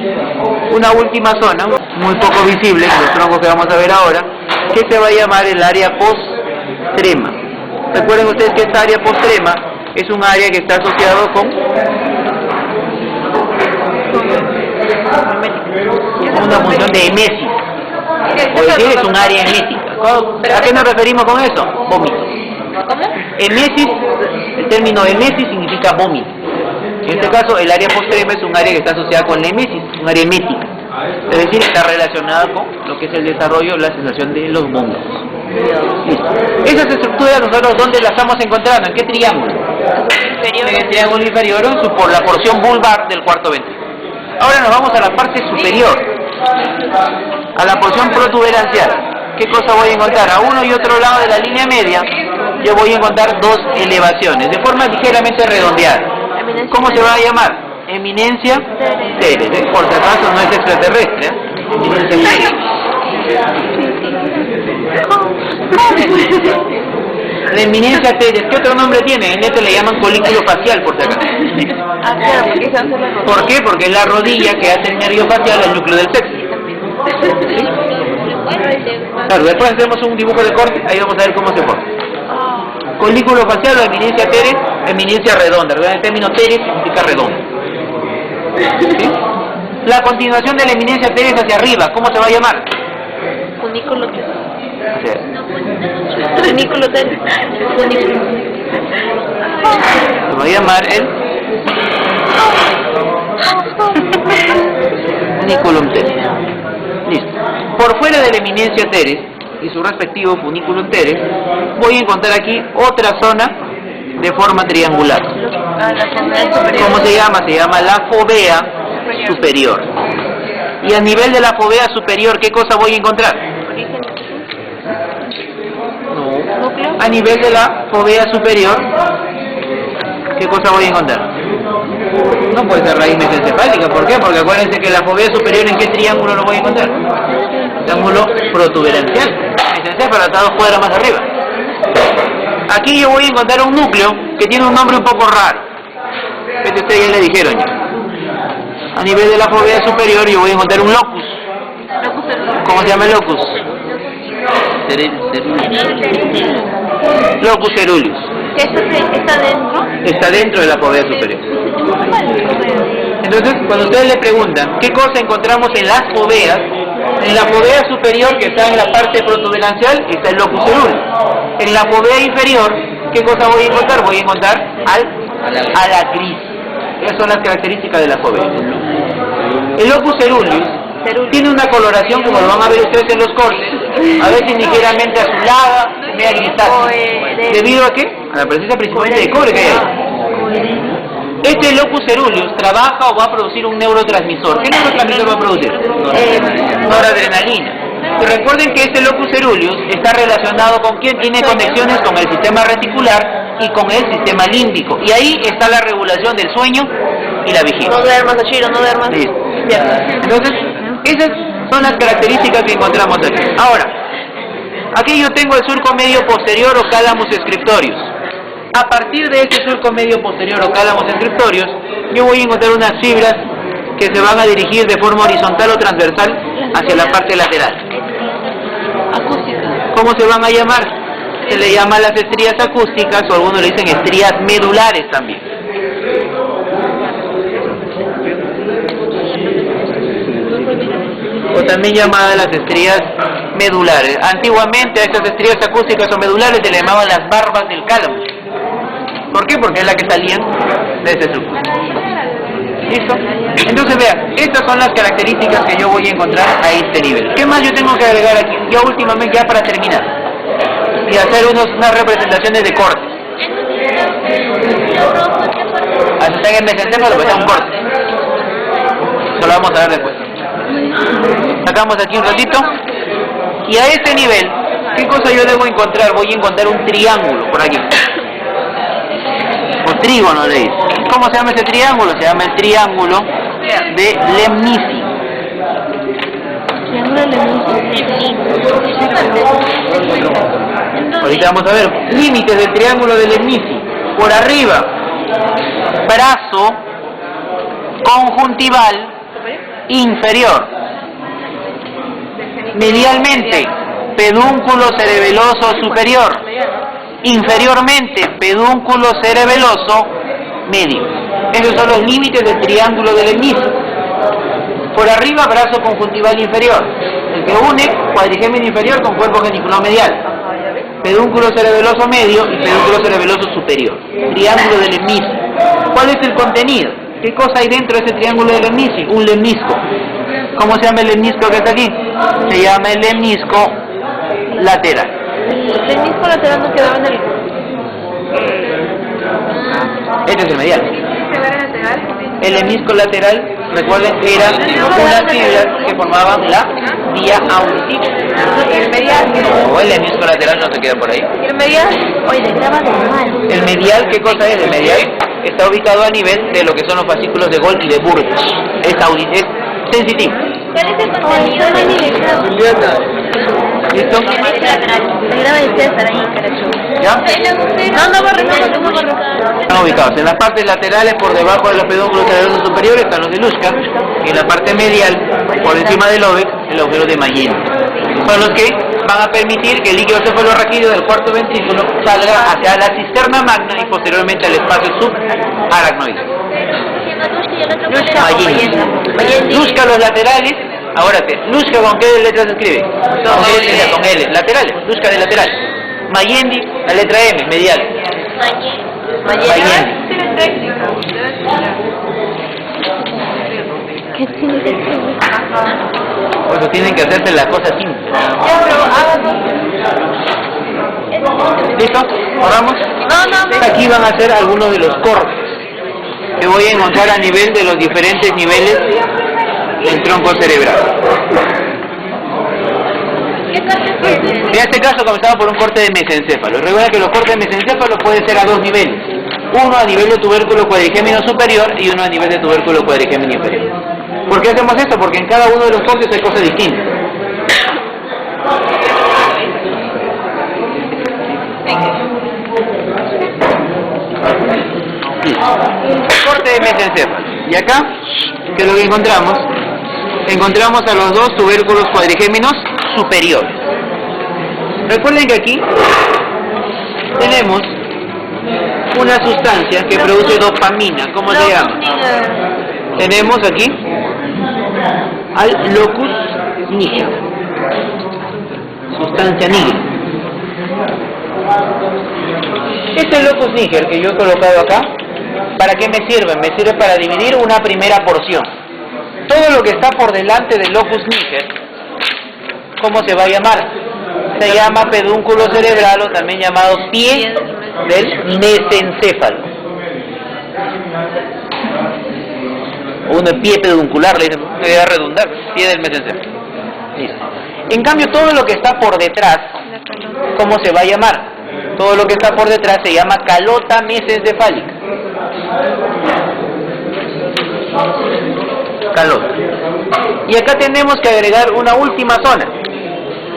una última zona, muy poco visible, los troncos que vamos a ver ahora, que se va a llamar el área postrema. Recuerden ustedes que esta área postrema es un área que está asociado con una función de emesis, es decir, es un área emética. ¿A qué nos referimos con eso? Vómito. ¿Cómo? Emesis, el término emesis significa vómito. En este caso, el área postrema es un área que está asociada con la emesis, un área emética. Es decir, está relacionada con lo que es el desarrollo, la sensación de los vómitos. Listo. Esas estructuras nosotros, ¿dónde las estamos encontrando? ¿En qué triángulo? Inferior. En el triángulo inferior, por la porción vulvar del cuarto ventrículo. Ahora nos vamos a la parte superior, a la porción protuberancial. ¿Qué cosa voy a encontrar? A uno y otro lado de la línea media, yo voy a encontrar dos elevaciones, de forma ligeramente redondeada. ¿Cómo se va a llamar? Eminencia teres, ¿eh? Por si acaso no es extraterrestre, ¿eh? Eminencia teres. La eminencia teres, ¿qué otro nombre tiene? En este le llaman colículo facial, por si acaso. Claro, porque se hace la rodilla. ¿Por qué? Porque es la rodilla que hace el nervio facial al núcleo del sexo. ¿Sí? Claro, después hacemos un dibujo de corte, ahí vamos a ver cómo se forma. Colículo facial o eminencia teres, eminencia redonda. El término teres significa redonda. ¿Sí? La continuación de la eminencia teres hacia arriba, ¿cómo se va a llamar? Funículo teres. O sea, Funículo teres. se va a llamar el funiculum teres. Listo. Por fuera de la eminencia teres y su respectivo funiculum teres, voy a encontrar aquí otra zona de forma triangular. ¿Cómo se llama? Se llama la fovea superior. Y a nivel de la fovea superior, ¿qué cosa voy a encontrar? No. A nivel de la fovea superior, ¿qué cosa voy a encontrar? No puede ser raíz mesencefálica. ¿Por qué? Porque acuérdense que la fovea superior, ¿en qué triángulo lo voy a encontrar? Triángulo protuberancial. Mesencéfalo, está 2 cuadras más arriba. Aquí yo voy a encontrar un núcleo que tiene un nombre un poco raro. Este ustedes ya le dijeron ya. A nivel de la fovea superior yo voy a encontrar un locus. ¿Cómo se llama el locus? Locus ceruleus. ¿Está dentro? Está dentro de la fovea superior. Entonces, cuando ustedes le preguntan ¿qué cosa encontramos en las foveas? En la fovea superior, que está en la parte protuberancial, está el locus ceruleus. En la fovea inferior, ¿qué cosa voy a encontrar? Voy a encontrar a la gris. Esas son las características de la fovea. El locus ceruleus tiene una coloración, como lo van a ver ustedes en los cortes, a veces ligeramente azulada, media grisácea. ¿Debido a qué? A la presencia principalmente de cobre que hay ahí. Este locus ceruleus trabaja o va a producir un neurotransmisor. ¿Qué neurotransmisor va a producir? Noradrenalina. Y recuerden que este locus ceruleus está relacionado con quién, tiene conexiones con el sistema reticular y con el sistema límbico. Y ahí está la regulación del sueño y la vigilia. No duermas, Achiro, no duermas. Sí. Despierta. Entonces, esas son las características que encontramos aquí. Ahora, aquí yo tengo el surco medio posterior o cálamos scriptorius. A partir de ese surco medio posterior o cálamos scriptorius, yo voy a encontrar unas fibras que se van a dirigir de forma horizontal o transversal hacia la parte lateral. Acústica. ¿Cómo se van a llamar? Se le llama las estrías acústicas, o algunos le dicen estrías medulares también. O también llamadas las estrías medulares. Antiguamente a estas estrías acústicas o medulares se le llamaban las barbas del cálamo. ¿Por qué? Porque es la que salían de ese surco. ¿Listo? Entonces vean, estas son las características que yo voy a encontrar a este nivel. ¿Qué más yo tengo que agregar aquí? Ya últimamente, ya para terminar. Y hacer unas representaciones de cortes. Hasta está en el mesencéfalo, pues es un corte. Eso lo vamos a ver después. Sacamos aquí un ratito. Y a este nivel, ¿qué cosa yo debo encontrar? Voy a encontrar un triángulo por aquí. O trígono le dice. ¿Cómo se llama ese triángulo? Se llama el triángulo de Lemnici. Ahorita vamos a ver límites del triángulo de Lemnici. Por arriba, brazo conjuntival inferior. Medialmente, pedúnculo cerebeloso superior. Inferiormente, pedúnculo cerebeloso medio. Esos son los límites del triángulo de Lemnici. Por arriba, brazo conjuntival inferior, el que une cuadrigémino inferior con cuerpo geniculado medial. Pedúnculo cerebeloso medio y pedúnculo cerebeloso superior. Triángulo de Lemnici. ¿Cuál es el contenido? ¿Qué cosa hay dentro de ese triángulo de Lemnici? Un lemnisco. ¿Cómo se llama el lemnisco que está aquí? Se llama el lemnisco lateral. El lemnisco lateral no quedaba en el... Este es el medial. El lemnisco lateral, recuerden, eran unas fibras que formaban la vía auditiva. El medial. No, el lemnisco lateral no se queda por ahí. El medial. Oye, graba de mal. El medial, ¿qué cosa es? El medial está ubicado a nivel de lo que son los fascículos de Gold y de Burge. Es sensitivo. ¿Cuál es el contenido de mi ¿Listo? Se graba el César ahí, caracho. ¿Ya? No borre. Están ubicados en las partes laterales, por debajo de los pedúnculos cerebelosos superiores, están los de Luschka, y en la parte medial, por encima del óvex, el agujero de Mayenne. Son los que van a permitir que el líquido cefalorraquídeo del cuarto ventrículo salga hacia la cisterna magna y posteriormente al espacio subaracnoide. Mayenne. Luschka los laterales. Ahora, Luschka con qué letras se escribe? Con L, laterales, Luschka de lateral. Mayenne, la letra M, medial. Mayenne. ¿Qué tiene que ser? Por eso tienen que hacerse las cosas simples. ¿Listo? ¿Oramos? No. Aquí van a ser algunos de los cortes que voy a encontrar a nivel de los diferentes niveles del tronco cerebral. En este caso comenzamos por un corte de mesencéfalo. Recuerda que los cortes de mesencéfalo pueden ser a dos niveles. Uno a nivel de tubérculo cuadrigémino superior y uno a nivel de tubérculo cuadrigémino inferior. ¿Por qué hacemos esto? Porque en cada uno de los cortes hay cosas distintas. Corte de mesencéfalo. Y acá, ¿qué es lo que encontramos? Encontramos a los dos tubérculos cuadrigéminos superiores. Recuerden que aquí tenemos una sustancia que produce dopamina. ¿Cómo se llama? Tenemos aquí al locus niger, sustancia niger. Este locus niger que yo he colocado acá, ¿para qué me sirve? Me sirve para dividir una primera porción. Todo lo que está por delante del locus niger, ¿cómo se va a llamar? Se llama pedúnculo cerebral o también llamado pie del mesencéfalo. Un pie peduncular, le dicen, debe redundar, pie del mesencéfalo. Listo. En cambio, todo lo que está por detrás, ¿cómo se va a llamar? Todo lo que está por detrás se llama calota mesencefálica. Calota. Y acá tenemos que agregar una última zona.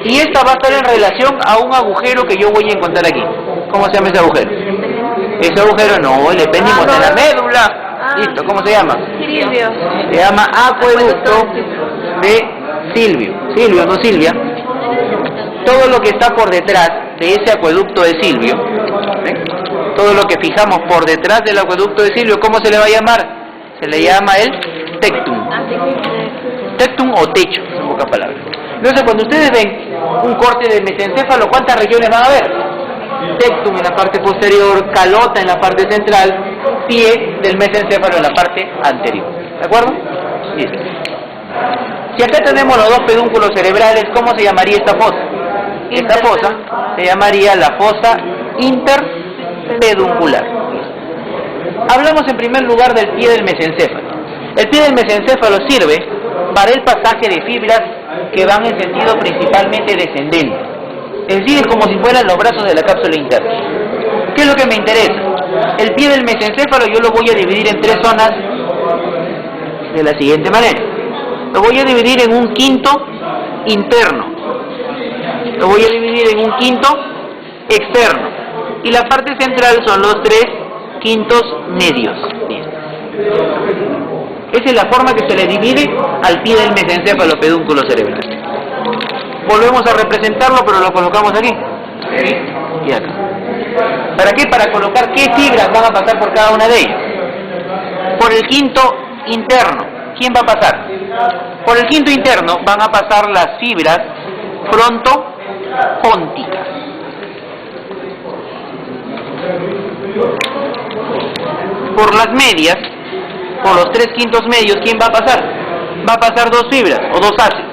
Y esta va a estar en relación a un agujero que yo voy a encontrar aquí. ¿Cómo se llama ese agujero? Ese agujero no, el epéndimo de la médula. Listo, ¿cómo se llama? Silvio. Se llama acueducto de Silvio. Silvio, no Silvia. Todo lo que está por detrás de ese acueducto de Silvio, todo lo que fijamos por detrás del acueducto de Silvio, ¿cómo se le va a llamar? Se le llama el tectum. Tectum o techo, en pocas palabras. Entonces, cuando ustedes ven un corte de mesencéfalo, ¿cuántas regiones van a ver? Tectum en la parte posterior, calota en la parte central, pie del mesencéfalo en la parte anterior. ¿De acuerdo? Listo. Si acá tenemos los dos pedúnculos cerebrales, ¿cómo se llamaría esta fosa? Esta fosa se llamaría la fosa interpeduncular. Hablamos en primer lugar del pie del mesencéfalo. El pie del mesencéfalo sirve para el pasaje de fibras que van en sentido principalmente descendente. Es decir, es como si fueran los brazos de la cápsula interna. ¿Qué es lo que me interesa? El pie del mesencéfalo yo lo voy a dividir en tres zonas de la siguiente manera. Lo voy a dividir en un quinto interno. Lo voy a dividir en un quinto externo. Y la parte central son los tres quintos medios. Esa es la forma que se le divide al pie del mesencéfalo pedúnculo cerebral. Volvemos a representarlo, pero lo colocamos aquí. ¿Sí? Y acá. ¿Para qué? Para colocar qué fibras van a pasar por cada una de ellas. Por el quinto interno, ¿quién va a pasar? Por el quinto interno van a pasar las fibras frontopónticas. Por las medias, por los tres quintos medios, ¿quién va a pasar? Va a pasar dos fibras o dos haces.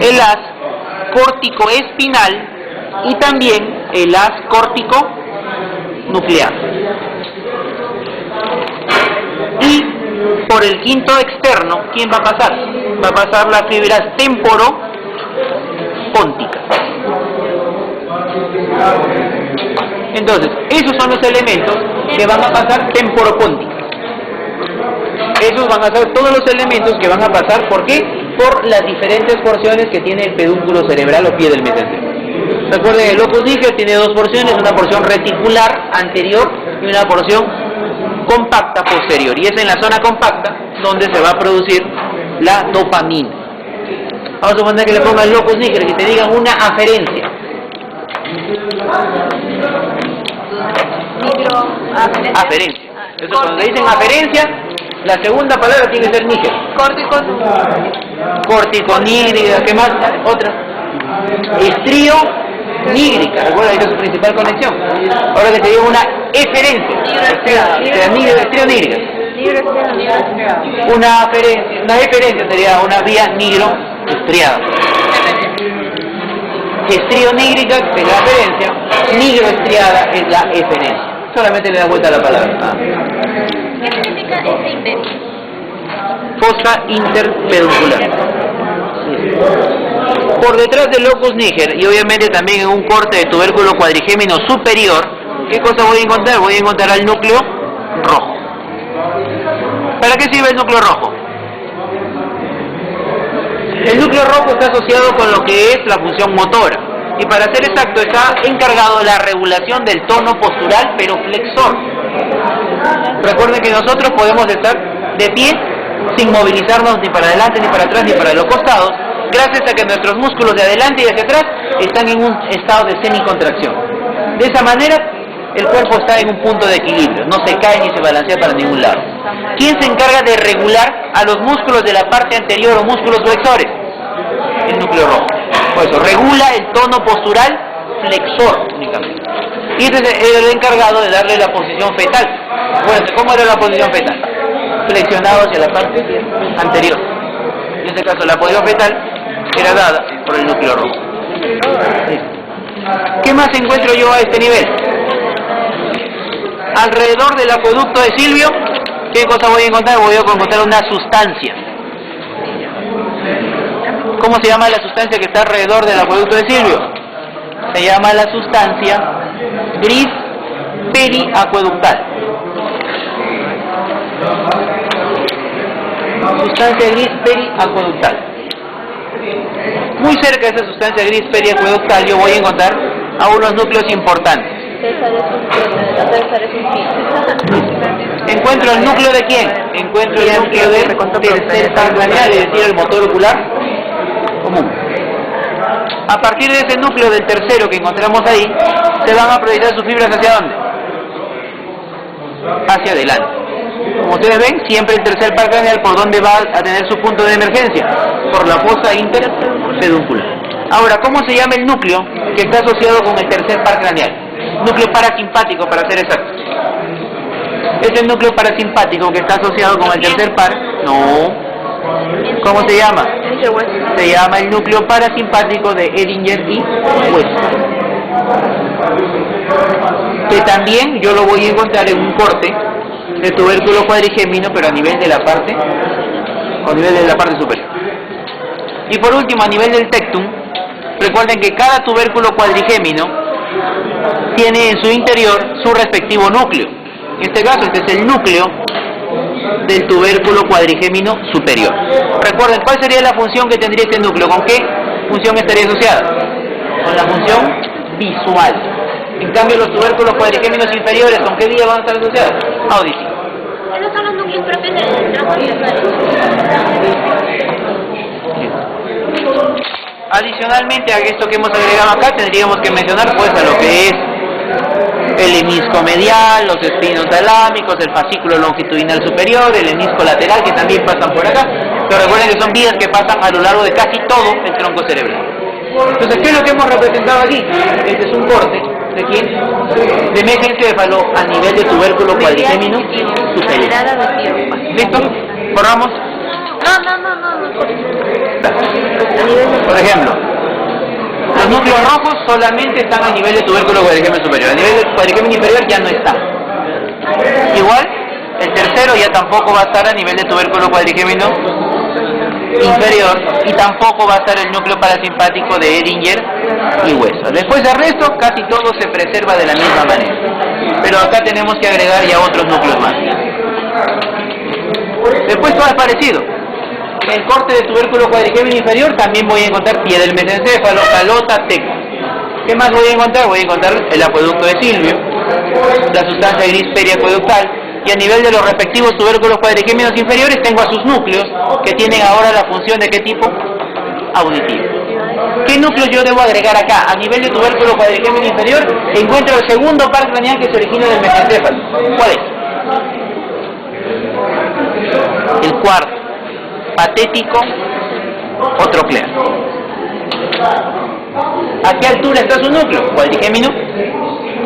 El haz córtico-espinal y también el haz córtico-nuclear. Y por el quinto externo, ¿quién va a pasar? Va a pasar las fibras temporopónticas. Entonces, esos son los elementos que van a pasar temporopónticas. Esos van a ser todos los elementos que van a pasar, ¿por qué? Por las diferentes porciones que tiene el pedúnculo cerebral o pie del mesencéfalo. Recuerden, el locus níger tiene dos porciones, una porción reticular anterior y una porción compacta posterior. Y es en la zona compacta donde se va a producir la dopamina. Vamos a suponer que le pongan locus níger, que te digan una aferencia. Aferencia. Entonces, cuando te dicen aferencia, la segunda palabra tiene que ser níger. Corticonígrica, ¿qué más? Otra. Estrío nígrica, recuerda que es su principal conexión. Ahora que te digo una eferencia. Estrío nígrica. Una eferencia sería una vía nigro estriada. Estrío nígrica es la eferencia, nigro estriada es la eferencia. Solamente le da vuelta a la palabra. ¿Qué significa ese inter? Fosa interpeduncular. Por detrás del locus níger y obviamente también en un corte de tubérculo cuadrigémino superior, ¿qué cosa voy a encontrar? Voy a encontrar al núcleo rojo. ¿Para qué sirve el núcleo rojo? El núcleo rojo está asociado con lo que es la función motora y para ser exacto está encargado de la regulación del tono postural pero flexor. Recuerden que nosotros podemos estar de pie sin movilizarnos ni para adelante, ni para atrás, ni para los costados, gracias a que nuestros músculos de adelante y hacia atrás están en un estado de semicontracción. De esa manera, el cuerpo está en un punto de equilibrio, no se cae ni se balancea para ningún lado. ¿Quién se encarga de regular a los músculos de la parte anterior o músculos flexores? El núcleo rojo. Por eso, regula el tono postural flexor únicamente. Y este es el encargado de darle la posición fetal. Bueno, ¿cómo era la posición fetal? Flexionado hacia la parte anterior. En este caso, la posición fetal era dada por el núcleo rojo. ¿Qué más encuentro yo a este nivel? Alrededor del acueducto de Silvio, ¿qué cosa voy a encontrar? Voy a encontrar una sustancia. ¿Cómo se llama la sustancia que está alrededor del acueducto de Silvio? se llama la sustancia gris periacueductal. Sustancia gris periacueductal. Muy cerca de esa sustancia gris periacueductal yo voy a encontrar a unos núcleos importantes. ¿Encuentro el núcleo de quién? Encuentro el núcleo del tercer par craneal, es decir, el motor ocular común. A partir de ese núcleo del tercero que encontramos ahí, se van a proyectar sus fibras ¿hacia dónde? Hacia adelante. Como ustedes ven, siempre el tercer par craneal, ¿por dónde va a tener su punto de emergencia? Por la fosa interpeduncular. Ahora, ¿cómo se llama el núcleo que está asociado con el tercer par craneal? Núcleo parasimpático, para ser exactos. ¿Es el núcleo parasimpático que está asociado con el tercer par? No. ¿Cómo se llama? Se llama el núcleo parasimpático de Edinger y West. Que también yo lo voy a encontrar en un corte de tubérculo cuadrigémino, pero a nivel de la parte, superior. Y por último, a nivel del tectum, recuerden que cada tubérculo cuadrigémino tiene en su interior su respectivo núcleo. En este caso, este es el núcleo del tubérculo cuadrigémino superior. Recuerden, ¿cuál sería la función que tendría este núcleo? ¿Con qué función estaría asociada? Con la función visual. En cambio, los tubérculos cuadrigéminos inferiores, ¿con qué vía van a estar asociados? Auditiva. ¿Esos son los núcleos propios del tronco cerebral? Adicionalmente a esto que hemos agregado acá, tendríamos que mencionar pues a lo que es el hemisco medial, los espinos talámicos, el fascículo longitudinal superior, el hemisco lateral, que también pasan por acá. Pero recuerden que son vías que pasan a lo largo de casi todo el tronco cerebral. Entonces, ¿qué es lo que hemos representado aquí? Este es un corte, ¿de quién? De mesencéfalo a nivel de tubérculo cuadrigémino superior. ¿Listo? ¿Borramos? No. Por ejemplo, los núcleos rojos solamente están a nivel de tubérculo cuadrigémino superior. A nivel de cuadrigémino inferior ya no están. Igual, el tercero ya tampoco va a estar a nivel de tubérculo cuadrigémino inferior y tampoco va a estar el núcleo parasimpático de Edinger y West. Después del resto, casi todo se preserva de la misma manera. Pero acá tenemos que agregar ya otros núcleos más. Después todo es parecido. En el corte de tubérculo cuadrigémino inferior también voy a encontrar pie del mesencéfalo, calota, teco. ¿Qué más voy a encontrar? Voy a encontrar el acueducto de Silvio, la sustancia gris periacueductal, y a nivel de los respectivos tubérculos cuadrigéminos inferiores tengo a sus núcleos, que tienen ahora la función de ¿qué tipo? Auditivo. ¿Qué núcleos yo debo agregar acá? A nivel de tubérculo cuadrigémino inferior encuentro el segundo par craneal que se origina del mesencéfalo. ¿Cuál es? El cuarto, patético o troclear. ¿A qué altura está su núcleo? Cuadrigémino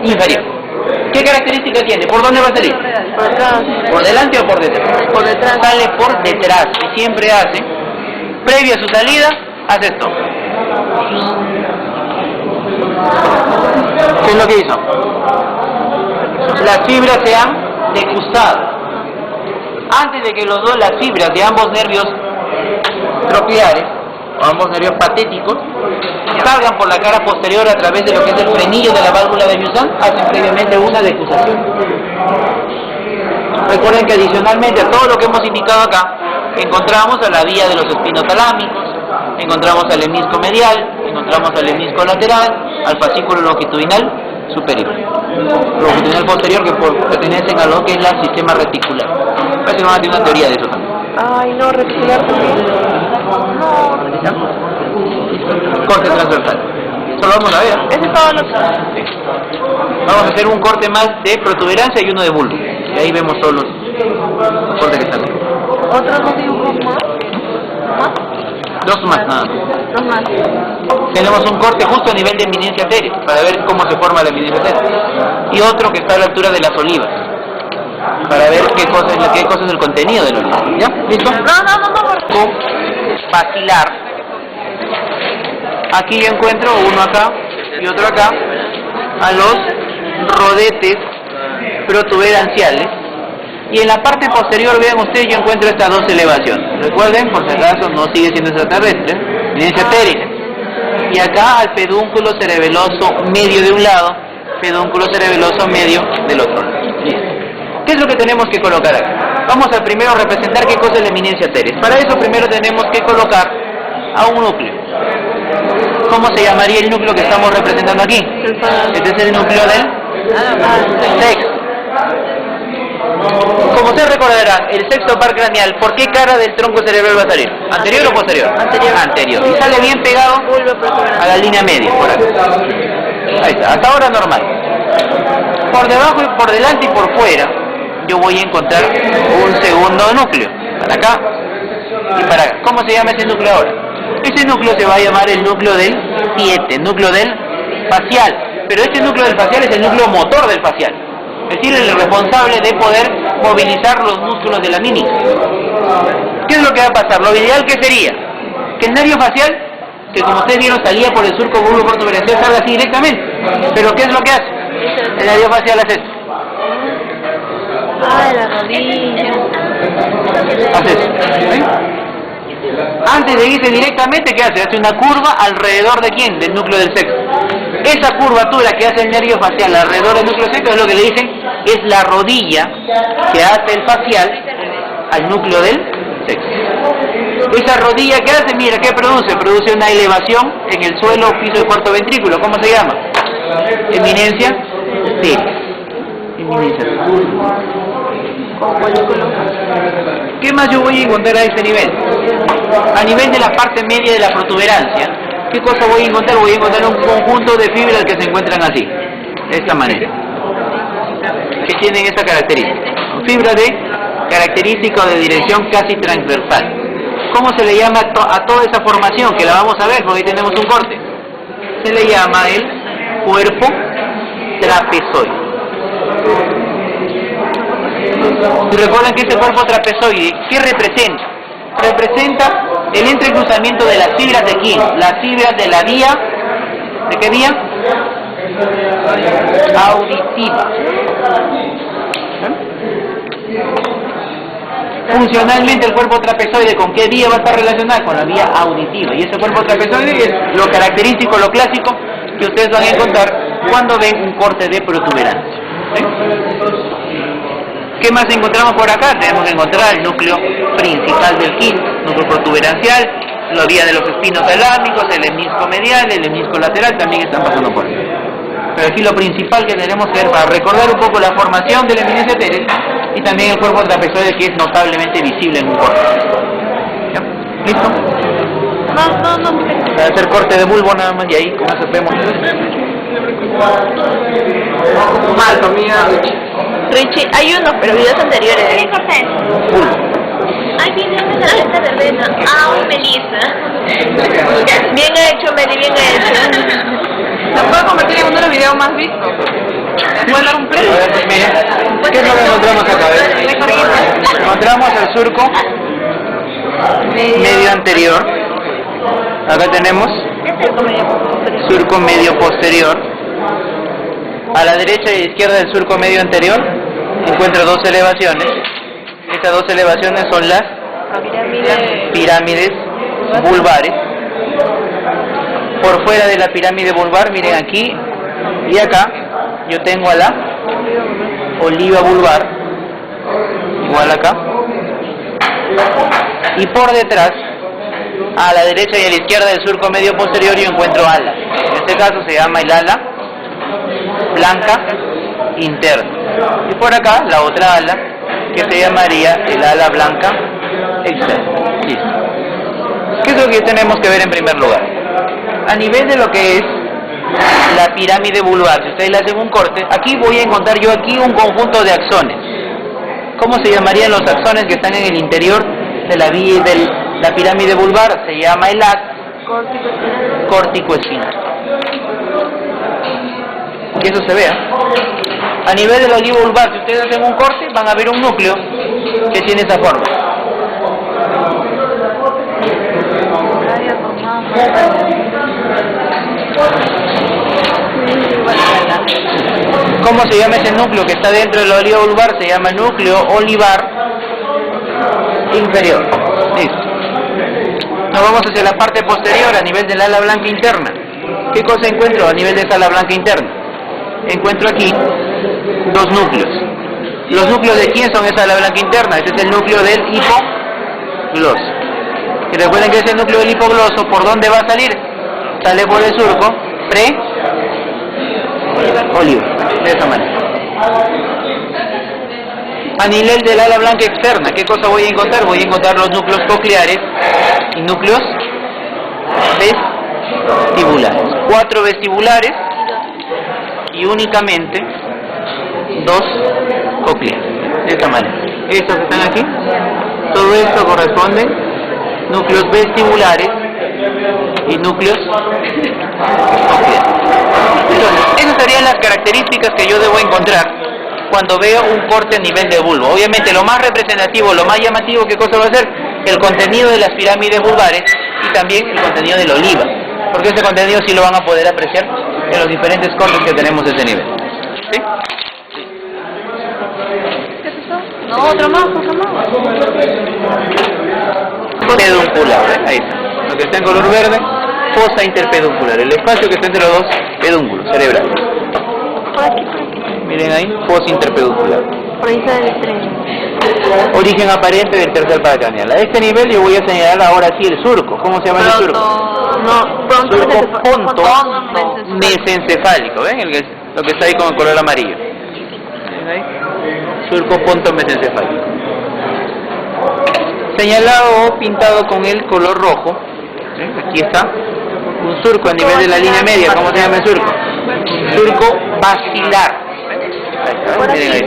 inferior. ¿Qué característica tiene? ¿Por dónde va a salir? Por atrás. ¿Por delante o por detrás? Por detrás. Sale por detrás y siempre hace, previo a su salida, hace esto. ¿Qué es lo que hizo? Las fibras se han decustado. Antes de que las fibras de ambos nervios tropiares, o ambos nervios patéticos, salgan por la cara posterior a través de lo que es el frenillo de la válvula de Musan, hacen previamente una decusación. Recuerden que adicionalmente a todo lo que hemos indicado acá, encontramos a la vía de los espinotalámicos, encontramos al hemisco medial, encontramos al hemisco lateral, al fascículo longitudinal superior, longitudinal posterior, que pertenecen a lo que es el sistema reticular. Parece que van a tener una teoría de eso también. Ay, no, reticular también. Corte transversal. Solo vamos a ver. Ese es todo lo que... Sí. Vamos a hacer un corte más de protuberancia y uno de bulbo. Y ahí vemos todos los cortes que están ahí. ¿Otros dos dibujos más? ¿Más? Dos más, nada más. Dos más. Tenemos un corte justo a nivel de eminencia arteria, para ver cómo se forma la eminencia arteria. Y otro que está a la altura de las olivas, para ver qué cosa es el contenido de la oliva. ¿Ya? ¿Listo? No. Paxilar. Aquí yo encuentro uno acá y otro acá, a los rodetes protuberanciales. Y en la parte posterior, vean ustedes, yo encuentro estas dos elevaciones. Recuerden, por si acaso, no sigue siendo extraterrestre, eminencia arteria. y acá al pedúnculo cerebeloso medio de un lado, pedúnculo cerebeloso medio del otro lado. Listo. ¿Qué es lo que tenemos que colocar acá? Vamos a primero representar qué cosa es la eminencia teres. Para eso primero tenemos que colocar a un núcleo. ¿Cómo se llamaría el núcleo que estamos representando aquí? Este es el núcleo del sexto. Como ustedes recordarán, el sexto par craneal, ¿por qué cara del tronco cerebral va a salir? ¿Anterior o posterior? Anterior. Y sale bien pegado a la línea media, por acá. Ahí está, hasta ahora normal. Por debajo y por delante y por fuera, yo voy a encontrar un segundo núcleo. Para acá y para acá. ¿Cómo se llama ese núcleo ahora? Ese núcleo se va a llamar el núcleo del 7, núcleo del facial. Pero este núcleo del facial es el núcleo motor del facial. Es decir, el responsable de poder movilizar los músculos de la mímica. ¿Qué es lo que va a pasar? Lo ideal que sería que el nervio facial, que como ustedes vieron salía por el surco bulboportobranquial, salga así directamente. Pero ¿qué es lo que hace? El nervio facial hace esto. Ah, la rodilla. Hace esto. ¿Sí? Antes de irse directamente, ¿qué hace? Hace una curva alrededor de ¿quién? Del núcleo del sexo. Esa curvatura que hace el nervio facial alrededor del núcleo sexo es lo que le dicen es la rodilla que hace el facial al núcleo del sexo. Esa rodilla que hace, mira, ¿qué produce? Produce una elevación en el suelo piso del cuarto ventrículo. ¿Cómo se llama? Eminencia teres. Eminencia teres. ¿Qué más yo voy a encontrar a ese nivel? A nivel de la parte media de la protuberancia, ¿qué cosa voy a encontrar? Voy a encontrar un conjunto de fibras que se encuentran así, de esta manera, que tienen esa característica. Fibra de característica o de dirección casi transversal. ¿Cómo se le llama a toda esa formación? Que la vamos a ver, porque ahí tenemos un corte. Se le llama el cuerpo trapezoide. Y recuerden que este cuerpo trapezoide, ¿qué representa? Representa el entrecruzamiento de las fibras de quién? Las fibras de la vía, ¿de qué vía? Auditiva. Funcionalmente el cuerpo trapezoide, ¿con qué vía va a estar relacionado? Con la vía auditiva. Y ese cuerpo trapezoide es lo característico, lo clásico que ustedes van a encontrar cuando ven un corte de protuberancia. ¿Sí? ¿Qué más encontramos por acá? Tenemos que encontrar el núcleo principal del kit, núcleo protuberancial, la vía de los espinos talámicos, el hemisco medial, el hemisco lateral, también están pasando por ahí. Pero aquí lo principal que tenemos que ver para recordar un poco la formación de la eminencia teres y también el cuerpo trapezoide, que es notablemente visible en un corte. ¿Ya? ¿Listo? No. Para hacer corte de bulbo nada más y ahí con eso vemos. Mal, Richie, hay unos, pero videos anteriores. ¿Qué corta es? Ay, viene una tarjeta de verbena. Ah, un Melissa. Bien hecho, Meli, bien hecho. ¿Se puede convertir en uno de los videos más vistos? ¿Puede dar un premio? Miren, ¿qué es lo que encontramos acá? Encontramos el surco medio anterior. Acá tenemos surco medio posterior. A la derecha y izquierda del surco medio anterior encuentro dos elevaciones. Estas dos elevaciones son las pirámides vulvares. Por fuera de la pirámide vulvar, miren aquí y acá, yo tengo a la oliva vulvar, igual acá. Y por detrás, a la derecha y a la izquierda del surco medio posterior, yo encuentro ala. En este caso se llama el ala blanca interna. Y por acá, la otra ala, que se llamaría el ala blanca externa. Listo. ¿Qué es lo que tenemos que ver en primer lugar? A nivel de lo que es la pirámide vulvar, si ustedes le hacen un corte, aquí voy a encontrar yo aquí un conjunto de axones. ¿Cómo se llamarían los axones que están en el interior de la pirámide vulvar? Se llama el haz córtico-espinal. Que eso se vea. A nivel de la oliva vulvar, si ustedes hacen un corte, van a ver un núcleo que tiene esa forma. ¿Cómo se llama ese núcleo que está dentro de la oliva vulvar? Se llama núcleo olivar inferior. Listo. Nos vamos hacia la parte posterior, a nivel del ala blanca interna. ¿Qué cosa encuentro a nivel de sala blanca interna? Encuentro aquí dos núcleos. ¿Los núcleos de quién son esa sala blanca interna? Este es el núcleo del hipogloso. Y recuerden que ese núcleo del hipogloso, ¿por dónde va a salir? Sale por el surco pre-oliva, de esa manera. A nivel del ala blanca externa, ¿qué cosa voy a encontrar? Voy a encontrar los núcleos cocleares y núcleos vestibulares. 4 vestibulares y únicamente 2 cocleares. De esta manera. Estos que están aquí, todo esto corresponde núcleos vestibulares y núcleos cocleares. Entonces, esas serían las características que yo debo encontrar cuando veo un corte a nivel de bulbo. Obviamente lo más representativo, lo más llamativo, ¿qué cosa va a ser? El contenido de las pirámides vulvares y también el contenido de la oliva, porque ese contenido sí lo van a poder apreciar en los diferentes cortes que tenemos de ese nivel. ¿Sí? ¿Qué es eso? No, otro más. Peduncular, ¿eh? Ahí está. Lo que está en color verde, fosa interpeduncular, el espacio que está entre los dos pedúnculos cerebrales. Por aquí. Miren ahí, fosa interpeduncular. Por ahí sale el tren. Origen aparente del tercer paracraneal. A este nivel yo voy a señalar ahora sí el surco. ¿Cómo se llama el surco? Surco ponto mesencefálico. ¿Ven? Lo que está ahí con el color amarillo. ¿Ven ahí? Surco ponto mesencefálico. Señalado o pintado con el color rojo. ¿Ven? Aquí está. Un surco a nivel de la línea media. ¿Cómo se llama el surco? Surco basilar. Miren ahí.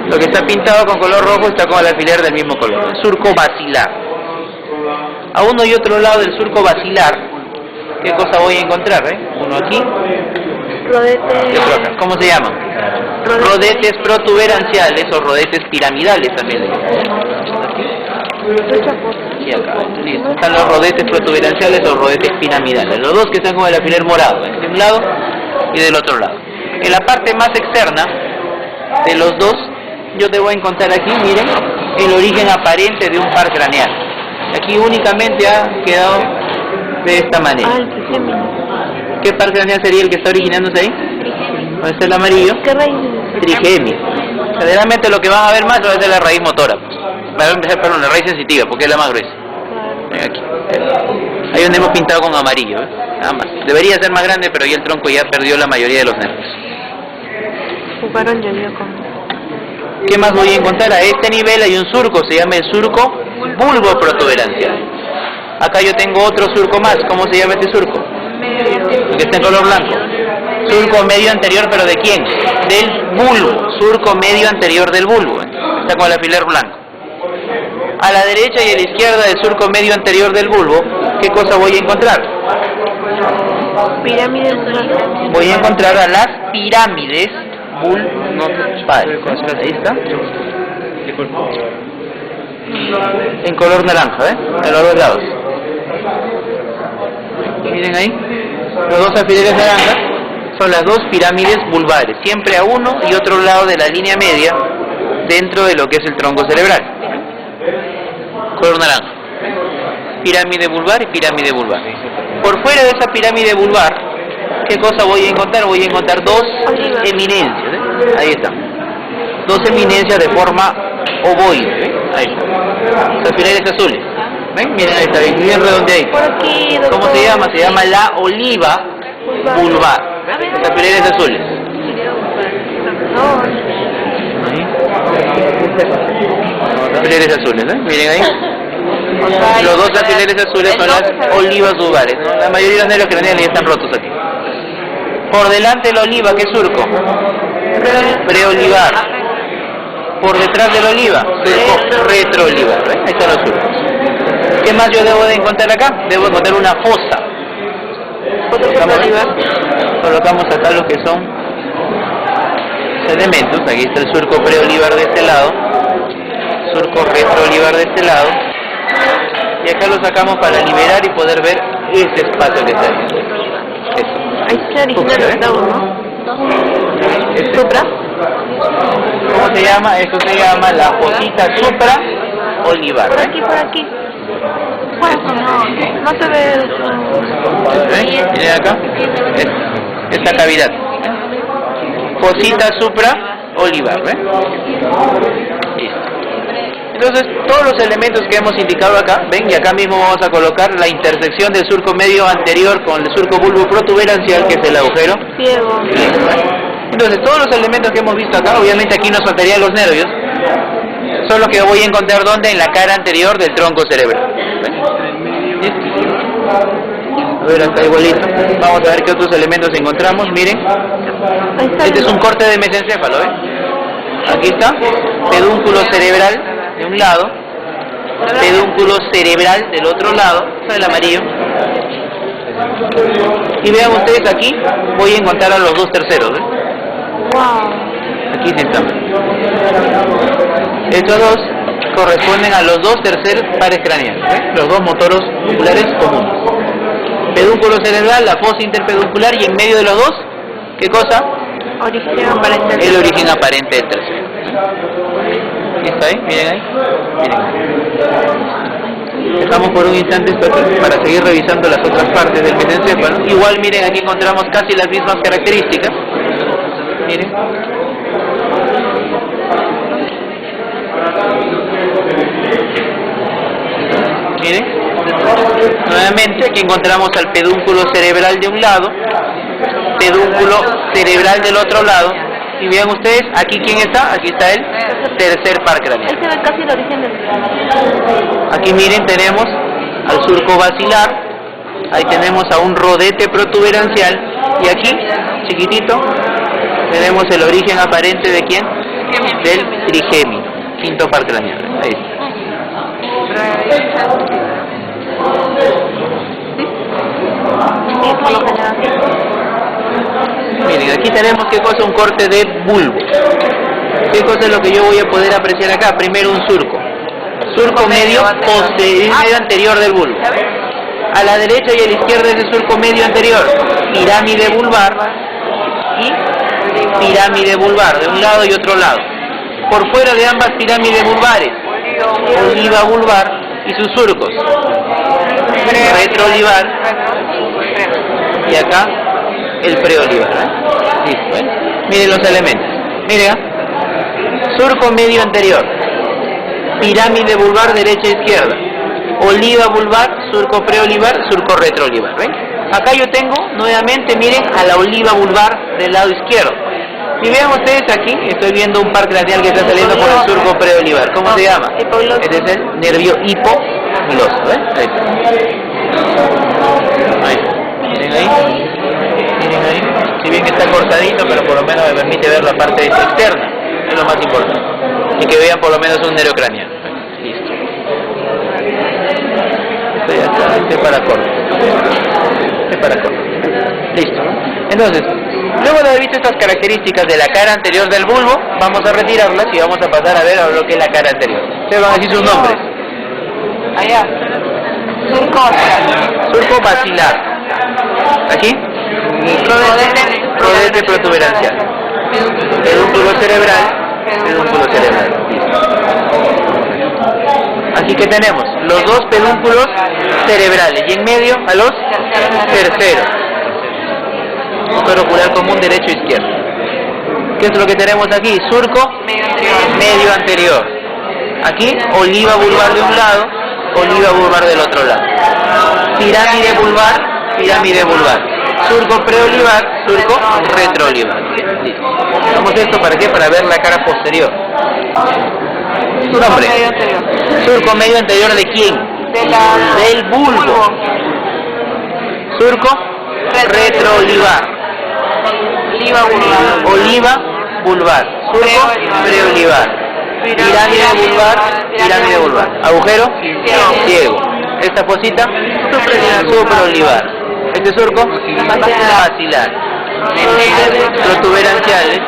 Lo que está pintado con color rojo está con el alfiler del mismo color, el surco basilar. A uno y otro lado del surco basilar, ¿qué cosa voy a encontrar? Uno aquí y otro acá. ¿Cómo se llaman? Rodetes protuberanciales o rodetes piramidales también. Y acá, listo. Están los rodetes protuberanciales o rodetes piramidales. Los dos que están con el alfiler morado, de un lado y del otro lado. En la parte más externa de los dos, yo debo encontrar aquí, miren, el origen aparente de un par craneal. Aquí únicamente ha quedado de esta manera. ¿Qué par craneal sería el que está originándose ahí? ¿Dónde está el amarillo? Trigémino. Generalmente lo que van a ver más va a ser la raíz motora. Va a empezar por una raíz sensitiva, porque es la más gruesa. Ven aquí. Ahí donde hemos pintado con amarillo, nada más. Debería ser más grande, pero ya el tronco ya perdió la mayoría de los nervios. ¿Qué más voy a encontrar? A este nivel hay un surco, se llama el surco bulbo protuberancial. Acá yo tengo otro surco más. ¿Cómo se llama este surco? El que está en color blanco. Surco medio anterior, ¿pero de quién? Del bulbo. Surco medio anterior del bulbo. Está con el alfiler blanco. A la derecha y a la izquierda del surco medio anterior del bulbo, ¿qué cosa voy a encontrar? Pirámides. Voy a encontrar a las pirámides vulvares. Ahí está. En color naranja, a los dos lados. Miren ahí. Los dos alfileres naranjas son las dos pirámides vulvares, siempre a uno y otro lado de la línea media dentro de lo que es el tronco cerebral. Color naranja. Pirámide vulvar y pirámide vulvar. Por fuera de esa pirámide vulvar, ¿qué cosa voy a encontrar? Voy a encontrar dos eminencias. Ahí están. Dos eminencias de forma ovoide. Ahí están. Los pilares azules. ¿Ven? Miren, ahí está, bien redondeadito. ¿Cómo se llama? Se llama la oliva vulvar. Los pilares azules. Los pilares azules, miren ahí. Los dos alfileres azules son las olivas vulvares, ¿no? La mayoría de los nervios craneales ya están rotos aquí. Por delante de la oliva, ¿qué surco? Preolivar. Por detrás de la oliva, surco retroolivar. Ahí están los surcos. ¿Qué más yo debo de encontrar acá? Debo encontrar una fosa. Colocamos acá lo que son elementos. Aquí está el surco preolivar de este lado, surco retroolivar de este lado, y acá lo sacamos para liberar y poder ver este espacio que está ahí. Eso. Ahí se origina el octavo, ¿no? ¿Supra? ¿Cómo se llama? Esto se llama la fosita supraolivar. Por aquí. No se ve. Miren acá. Esta cavidad. Fosita supra-olivar, ¿ven? Listo. Entonces, todos los elementos que hemos indicado acá, ven, y acá mismo vamos a colocar la intersección del surco medio anterior con el surco bulbo protuberancial, que es el agujero ciego. Entonces, todos los elementos que hemos visto acá, obviamente aquí nos faltarían los nervios, son los que voy a encontrar ¿dónde? En la cara anterior del tronco cerebral. ¿Ven? A ver, acá igualito. Vamos a ver qué otros elementos encontramos. Miren, este es un corte de mesencéfalo, ¿ven? Aquí está, pedúnculo cerebral de un lado, pedúnculo cerebral del otro lado, eso es el amarillo. Y vean ustedes aquí, voy a encontrar a los dos terceros, ¿ven? Aquí sí están. Estos dos corresponden a los dos terceros pares craneales, ¿ven? Los dos motoros oculares comunes. Pedúnculo cerebral, la fosa interpeduncular, y en medio de los dos, ¿qué cosa? Origen aparente. El origen aparente del tercero. ¿Está ahí? Miren ahí. Miren. Dejamos por un instante esto aquí para seguir revisando las otras partes del mesencéfalo. Igual miren, aquí encontramos casi las mismas características. Miren. Miren. Nuevamente aquí encontramos al pedúnculo cerebral de un lado, pedúnculo cerebral del otro lado. Y vean ustedes, aquí quién está, aquí está el tercer par craneal. Ahí se ve casi el origen del... Aquí miren, tenemos al surco basilar, ahí tenemos a un rodete protuberancial, y aquí, chiquitito, tenemos el origen aparente de quién? Del trigémino, quinto par craneal. Ahí está. Miren, aquí tenemos qué cosa, un corte de bulbo. ¿Qué cosa es lo que yo voy a poder apreciar acá? Primero un surco. Surco medio posterior, medio anterior del bulbo. A la derecha y a la izquierda es el surco medio anterior. Pirámide vulvar y pirámide vulvar, de un lado y otro lado. Por fuera de ambas pirámides vulvares, oliva vulvar y sus surcos. Retroolivar y acá el preolivar. Listo, ¿eh? Miren los elementos. Miren, surco medio anterior, pirámide vulvar derecha e izquierda, oliva vulvar, surco preolivar, surco retroolivar. ¿Ven? Acá yo tengo nuevamente, miren, a la oliva vulvar del lado izquierdo. Y vean ustedes aquí, estoy viendo un par craneal que está saliendo por el surco preolivar. ¿Cómo se llama? Este es el nervio hipogloso. ¿Ven? Ahí está. Ahí. Miren ahí. Miren ahí. Si bien que está cortadito, pero por lo menos me permite ver la parte externa. Es lo más importante. Y que vean por lo menos un nervio craneal. Listo. Esto ya está. Este para corto. Este para corto. Listo. Entonces, luego de haber visto estas características de la cara anterior del bulbo, vamos a retirarlas y vamos a pasar a ver lo que es la cara anterior. Ustedes van a decir sus nombres. Allá. Surco basilar. Aquí. Rodete protuberancial. Pedúnculo cerebral. Pedúnculo cerebral. Aquí que tenemos los dos pedúnculos cerebrales y en medio a los terceros. Motor ocular común derecho e izquierdo. ¿Qué es lo que tenemos aquí? Surco medio anterior. Aquí oliva vulvar de un lado, oliva vulvar del otro lado. Pirámide vulvar, pirámide vulvar. Surco preolivar, surco retroolivar. Listo. Hacemos esto para qué? Para ver la cara posterior. Su nombre. Surco medio anterior de quién? Del bulbo. Surco retroolivar. Oliva vulvar. Surco preolivar. Pirámide vulvar, pirámide vulvar. Agujero ciego. Esta fosita supraolivar. Este surco basilar. Protuberanciales.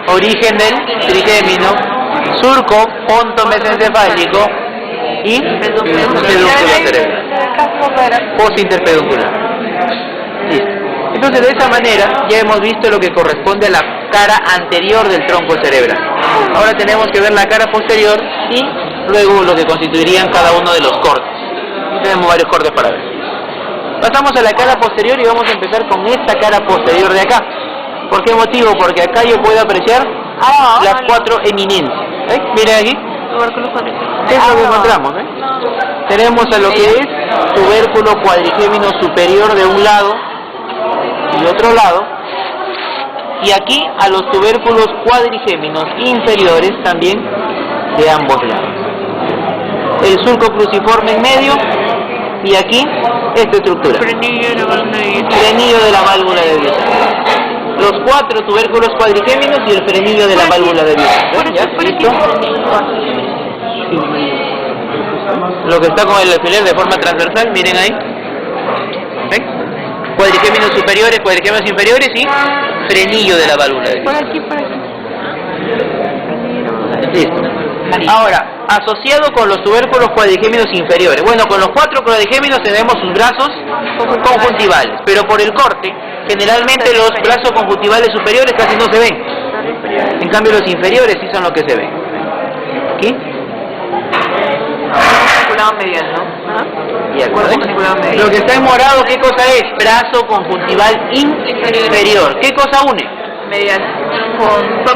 Origen del trigémino. Surco pontomesencefálico y pedúnculo cerebral. Fosa interpeduncular. Listo. Entonces, de esta manera ya hemos visto lo que corresponde a la cara anterior del tronco cerebral. Ahora tenemos que ver la cara posterior y luego lo que constituirían cada uno de los cortes. Aquí tenemos varios cortes para ver. Pasamos a la cara posterior y vamos a empezar con esta cara posterior de acá. ¿Por qué motivo? Porque acá yo puedo apreciar las cuatro eminencias. Miren aquí. ¿Qué es lo que encontramos? Tenemos a lo que es tubérculo cuadrigémino superior de un lado y otro lado. Y aquí a los tubérculos cuadrigéminos inferiores también de ambos lados. El surco cruciforme en medio y aquí esta estructura. Frenillo de la válvula de Biusan. Los cuatro tubérculos cuadrigéminos y el frenillo de la válvula de Biusan. ¿Ya? ¿Listo? Lo que está con el alfiler de forma transversal, miren ahí. ¿Ven? Cuadrigéminos superiores, cuadrigéminos inferiores y frenillo de la válvula de Biusan. Por aquí. Listo. Ahora, asociado con los tubérculos cuadrigéminos inferiores. Bueno, con los cuatro cuadrigéminos tenemos sus brazos conjuntivales, pero por el corte, generalmente los brazos conjuntivales superiores casi no se ven. En cambio, los inferiores sí son los que se ven. ¿Aquí? Medial, ¿no? Y acá, lo que está en morado, ¿qué cosa es? Brazo conjuntival inferior. ¿Qué cosa une? Medial.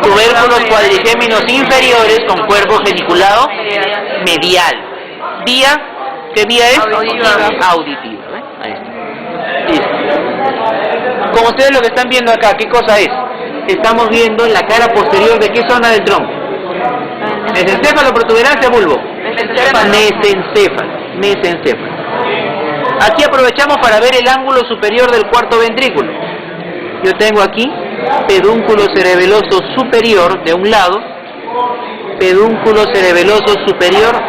Tubérculos cuadrigéminos inferiores con cuerpo geniculado medial. Vía, ¿qué vía es? Auditiva. Ahí está. Listo. Como ustedes lo que están viendo acá, ¿qué cosa es? Estamos viendo en la cara posterior de qué zona del tronco. Mesencéfalo, protuberancia, bulbo. Mesencéfalo. Aquí aprovechamos para ver el ángulo superior del cuarto ventrículo. Yo tengo aquí pedúnculo cerebeloso superior de un lado, pedúnculo cerebeloso superior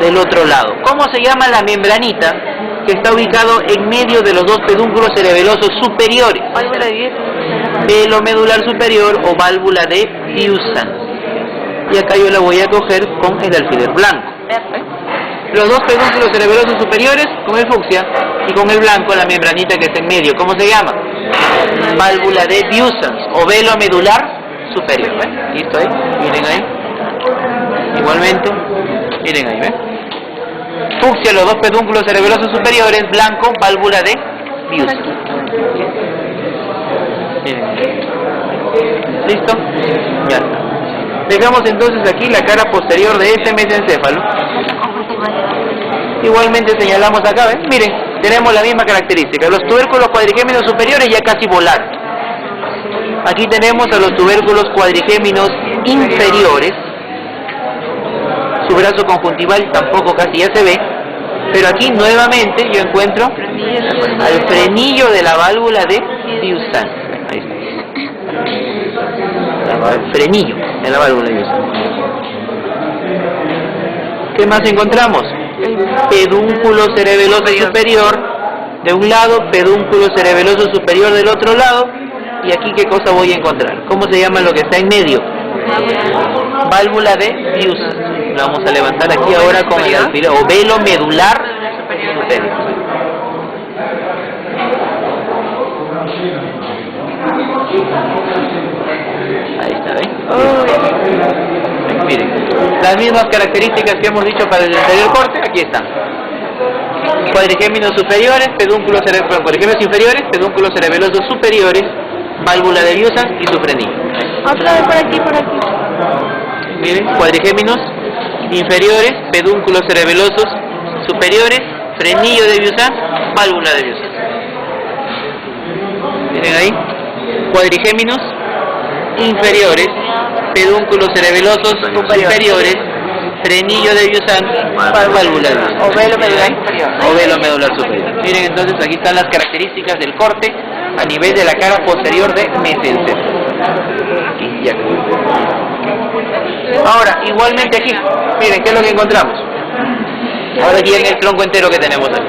del otro lado. ¿Cómo se llama la membranita que está ubicado en medio de los dos pedúnculos cerebelosos superiores? Velo medular superior o válvula de Biusan. Y acá yo la voy a coger con el alfiler blanco. Los dos pedúnculos cerebelosos superiores con el fucsia y con el blanco la membranita que está en medio. ¿Cómo se llama? Válvula de Biusan o velo medular superior. ¿Ven? ¿Listo ahí? Miren ahí. Igualmente, miren ahí, ¿ven? Fucsia, los dos pedúnculos cerebelosos superiores, blanco, válvula de Biusan. Miren. ¿Listo? Ya está. Dejamos entonces aquí la cara posterior de este mesencéfalo. Igualmente señalamos acá, ¿ven? Miren, tenemos la misma característica. Los tubérculos cuadrigéminos superiores ya casi volaron. Aquí tenemos a los tubérculos cuadrigéminos inferiores. Su brazo conjuntival tampoco casi ya se ve. Pero aquí nuevamente yo encuentro al frenillo de la válvula de Biusan. Ahí está. El frenillo de la válvula de Biusan. ¿Qué más encontramos? Pedúnculo cerebeloso superior de un lado, pedúnculo cerebeloso superior del otro lado. Y aquí, ¿qué cosa voy a encontrar? ¿Cómo se llama lo que está en medio? Válvula de Biusan. La vamos a levantar aquí ahora con el alfiler, o velo medular superior. Ahí está, ¿ven? Miren, las mismas características que hemos dicho para el anterior corte, aquí están. Cuadrigéminos superiores, cuadrigéminos inferiores, pedúnculos cerebelosos superiores, válvula de Biusan y su frenillo. Otra vez por aquí, por aquí. Miren, cuadrigéminos inferiores, pedúnculos cerebelosos superiores, frenillo de Biusan, válvula de Biusan. Miren ahí, cuadrigéminos inferiores, pedúnculos cerebelosos superiores, frenillo de Biusan, válvula de Biusan. O velo medular superior. O velo medular superior. Miren entonces, aquí están las características del corte a nivel de la cara posterior de mesencéfalo. Aquí y acá. Ahora, igualmente aquí, miren, ¿qué es lo que encontramos? Ahora aquí en el tronco entero que tenemos aquí.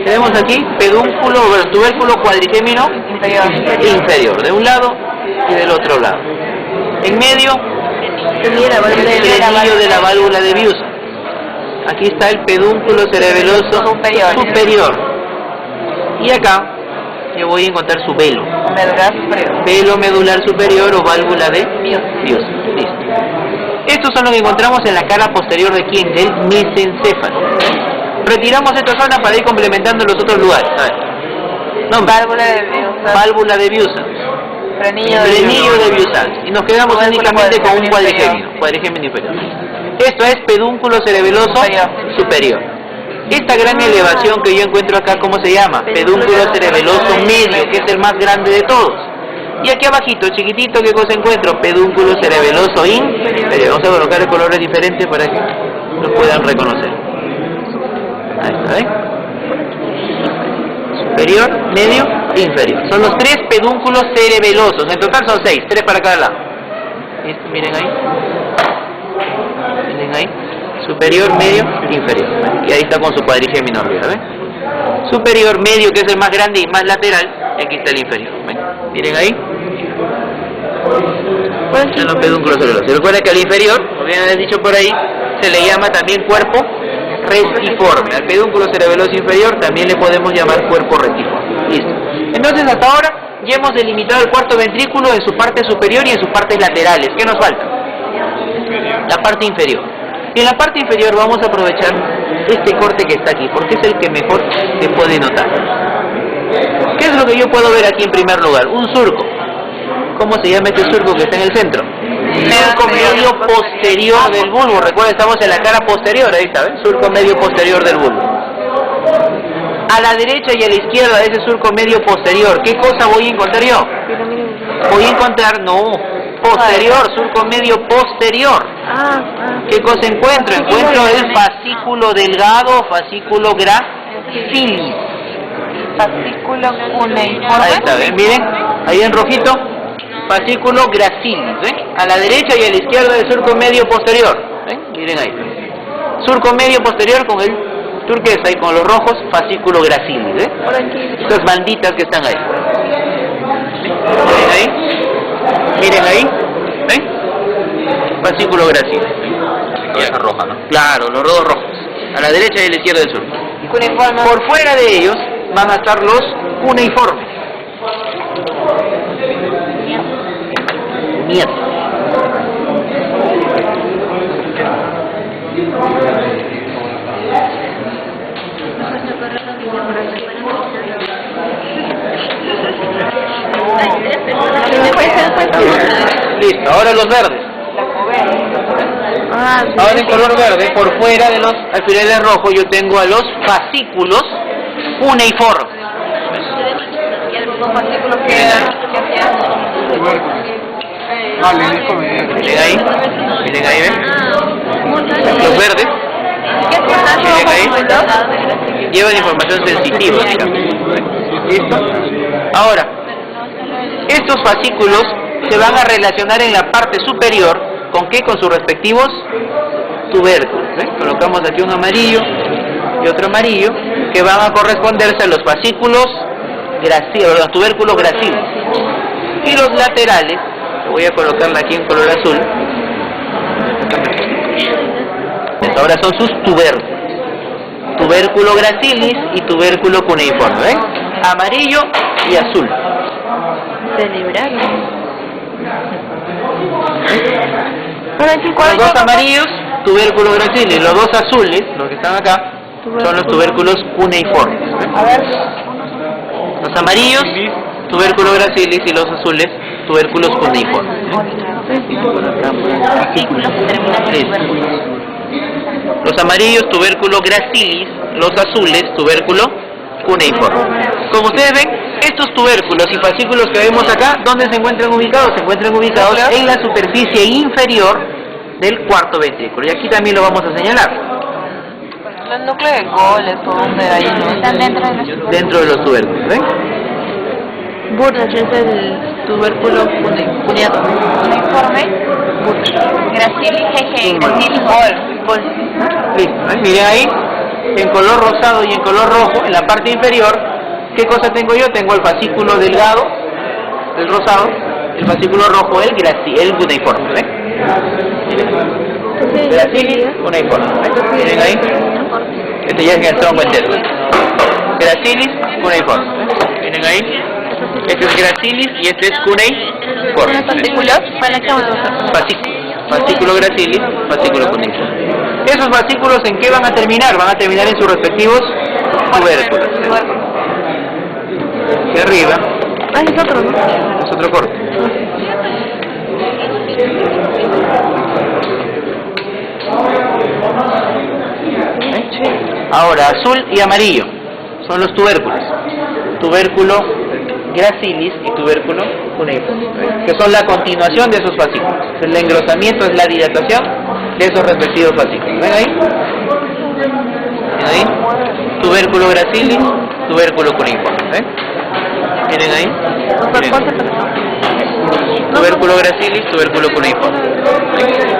Tenemos aquí pedúnculo, tubérculo cuadrigémino inferior, de un lado y del otro lado. En medio, frenillo de la válvula de Biusan. Aquí está el pedúnculo cerebeloso superior. Y acá yo voy a encontrar su velo. Velo medular superior o válvula de Biusan. Listo. Estos son los que encontramos en la cara posterior de quién, del mesencéfalo. Retiramos esta zona para ir complementando los otros lugares. A ver. Nombre. Válvula de Biusa. Frenillo de Biusa. Y nos quedamos únicamente con un cuadrigémino inferior. Esto es pedúnculo cerebeloso superior. Esta gran elevación que yo encuentro acá, ¿cómo se llama? Pedúnculo cerebeloso medio, que es el más grande de todos. Y aquí abajito, chiquitito, ¿qué cosa encuentro? Pedúnculo cerebeloso inferior. Vamos a colocar el colores diferentes para que lo puedan reconocer. Ahí está, ¿eh? Superior, medio, inferior. Son los 3 pedúnculos cerebelosos. En total son 6, 3 para cada lado. ¿Listo? Miren ahí. Miren ahí. Superior, medio, inferior. Y ahí está con su cuadrigémino arriba, ¿ven? Superior, medio, que es el más grande y más lateral. Y aquí está el inferior, ¿ven? Miren ahí. Son los pedúnculos cerebelosos. Recuerda que al inferior, como bien han dicho por ahí, se le llama también cuerpo restiforme. Al pedúnculo cerebeloso inferior también le podemos llamar cuerpo restiforme. Listo. Entonces hasta ahora ya hemos delimitado el cuarto ventrículo en su parte superior y en sus partes laterales. ¿Qué nos falta? La parte inferior. Y en la parte inferior vamos a aprovechar este corte que está aquí, porque es el que mejor se puede notar. ¿Qué es lo que yo puedo ver aquí en primer lugar? Un surco. ¿Cómo se llama este surco que está en el centro? Surco medio posterior del bulbo. Recuerda, estamos en la cara posterior, ahí está, ¿ven? Surco medio posterior del bulbo. A la derecha y a la izquierda de ese surco medio posterior, ¿qué cosa voy a encontrar yo? Voy a encontrar, posterior, surco medio posterior. ¿Qué cosa encuentro? Encuentro el fascículo delgado, fascículo gracilis. Fascículo cuneiforme. Ahí está, ¿ven? Miren, ahí en rojito, fascículo gracilis, ¿ven? A la derecha y a la izquierda del surco medio posterior, ¿ven? Miren ahí. Surco medio posterior con el turquesa ahí con los rojos, fascículo gracilis, ¿ven? Estas banditas que están ahí. Miren ahí. Miren ahí, ¿ven? Fascículo gracilis. Esa roja, ¿no? Claro, los dos rojos. A la derecha y a la izquierda del surco. Por fuera de ellos van a estar los cuneiformes. Nieto. Listo, ahora los verdes. Ahora en color verde, por fuera de los alfileres rojos, yo tengo a los fascículos cuneiformes. Miren ahí, ven. Los verdes, miren ahí, llevan información sensitiva, digamos. ¿Listo? Ahora, estos fascículos se van a relacionar en la parte superior, ¿con qué? Con sus respectivos tubérculos. ¿Ven? Colocamos aquí un amarillo y otro amarillo, que van a corresponderse a los fascículos gracilis, los tubérculos gracilis. Y los laterales, voy a colocarla aquí en color azul. Ahora son sus tubérculos. Tubérculo gracilis y tubérculo cuneiforme, ¿ven? Amarillo y azul. Los dos amarillos, tubérculo gracilis, los dos azules, los que están acá, son los tubérculos cuneiformes. ¿Ven? Los amarillos, tubérculo gracilis, y los azules, tubérculos cuneiformes. Los amarillos, tubérculo gracilis, los azules, tubérculo cuneiforme. Como ustedes ven, estos tubérculos y fascículos que vemos acá, ¿dónde se encuentran ubicados? Se encuentran ubicados en la superficie inferior del cuarto ventrículo. Y aquí también lo vamos a señalar. Los núcleos de Golgi, ¿dónde ahí? Están Dentro de los tubérculos, ¿ven? Burdas es el tubérculo cuneiforme. Gracilis, jeje, gracilis, bol. Listo, ¿ven? Miren ahí, en color rosado y en color rojo, en la parte inferior, ¿qué cosa tengo yo? Tengo el fascículo delgado, el rosado, el fascículo rojo, el cuneiforme, ¿ven? Gracilis, cuneiforme, ¿ven? Miren ahí, este ya es en el tronco entero, ¿ven? Gracilis, cuneiforme, ¿ven? Miren ahí, este es gracilis y este es cuneiforme. ¿Fascículos? Fascículo gracilis, fascículo cuneiforme. Esos fascículos, ¿en qué van a terminar? Van a terminar en sus respectivos tubérculos. Hacia arriba. Ah, es otro, ¿no? Es otro corte. Ahora, azul y amarillo son los tubérculos. Tubérculo gracilis y tubérculo cuneiforme, que son la continuación de esos fascículos. El engrosamiento es la dilatación de esos respectivos fascículos. ¿Ven ahí? ¿Ven ahí? Tubérculo gracilis, tubérculo cuneiforme. ¿Ven? ¿Miren ahí? Tubérculo gracilis, tubérculo cuneiforme.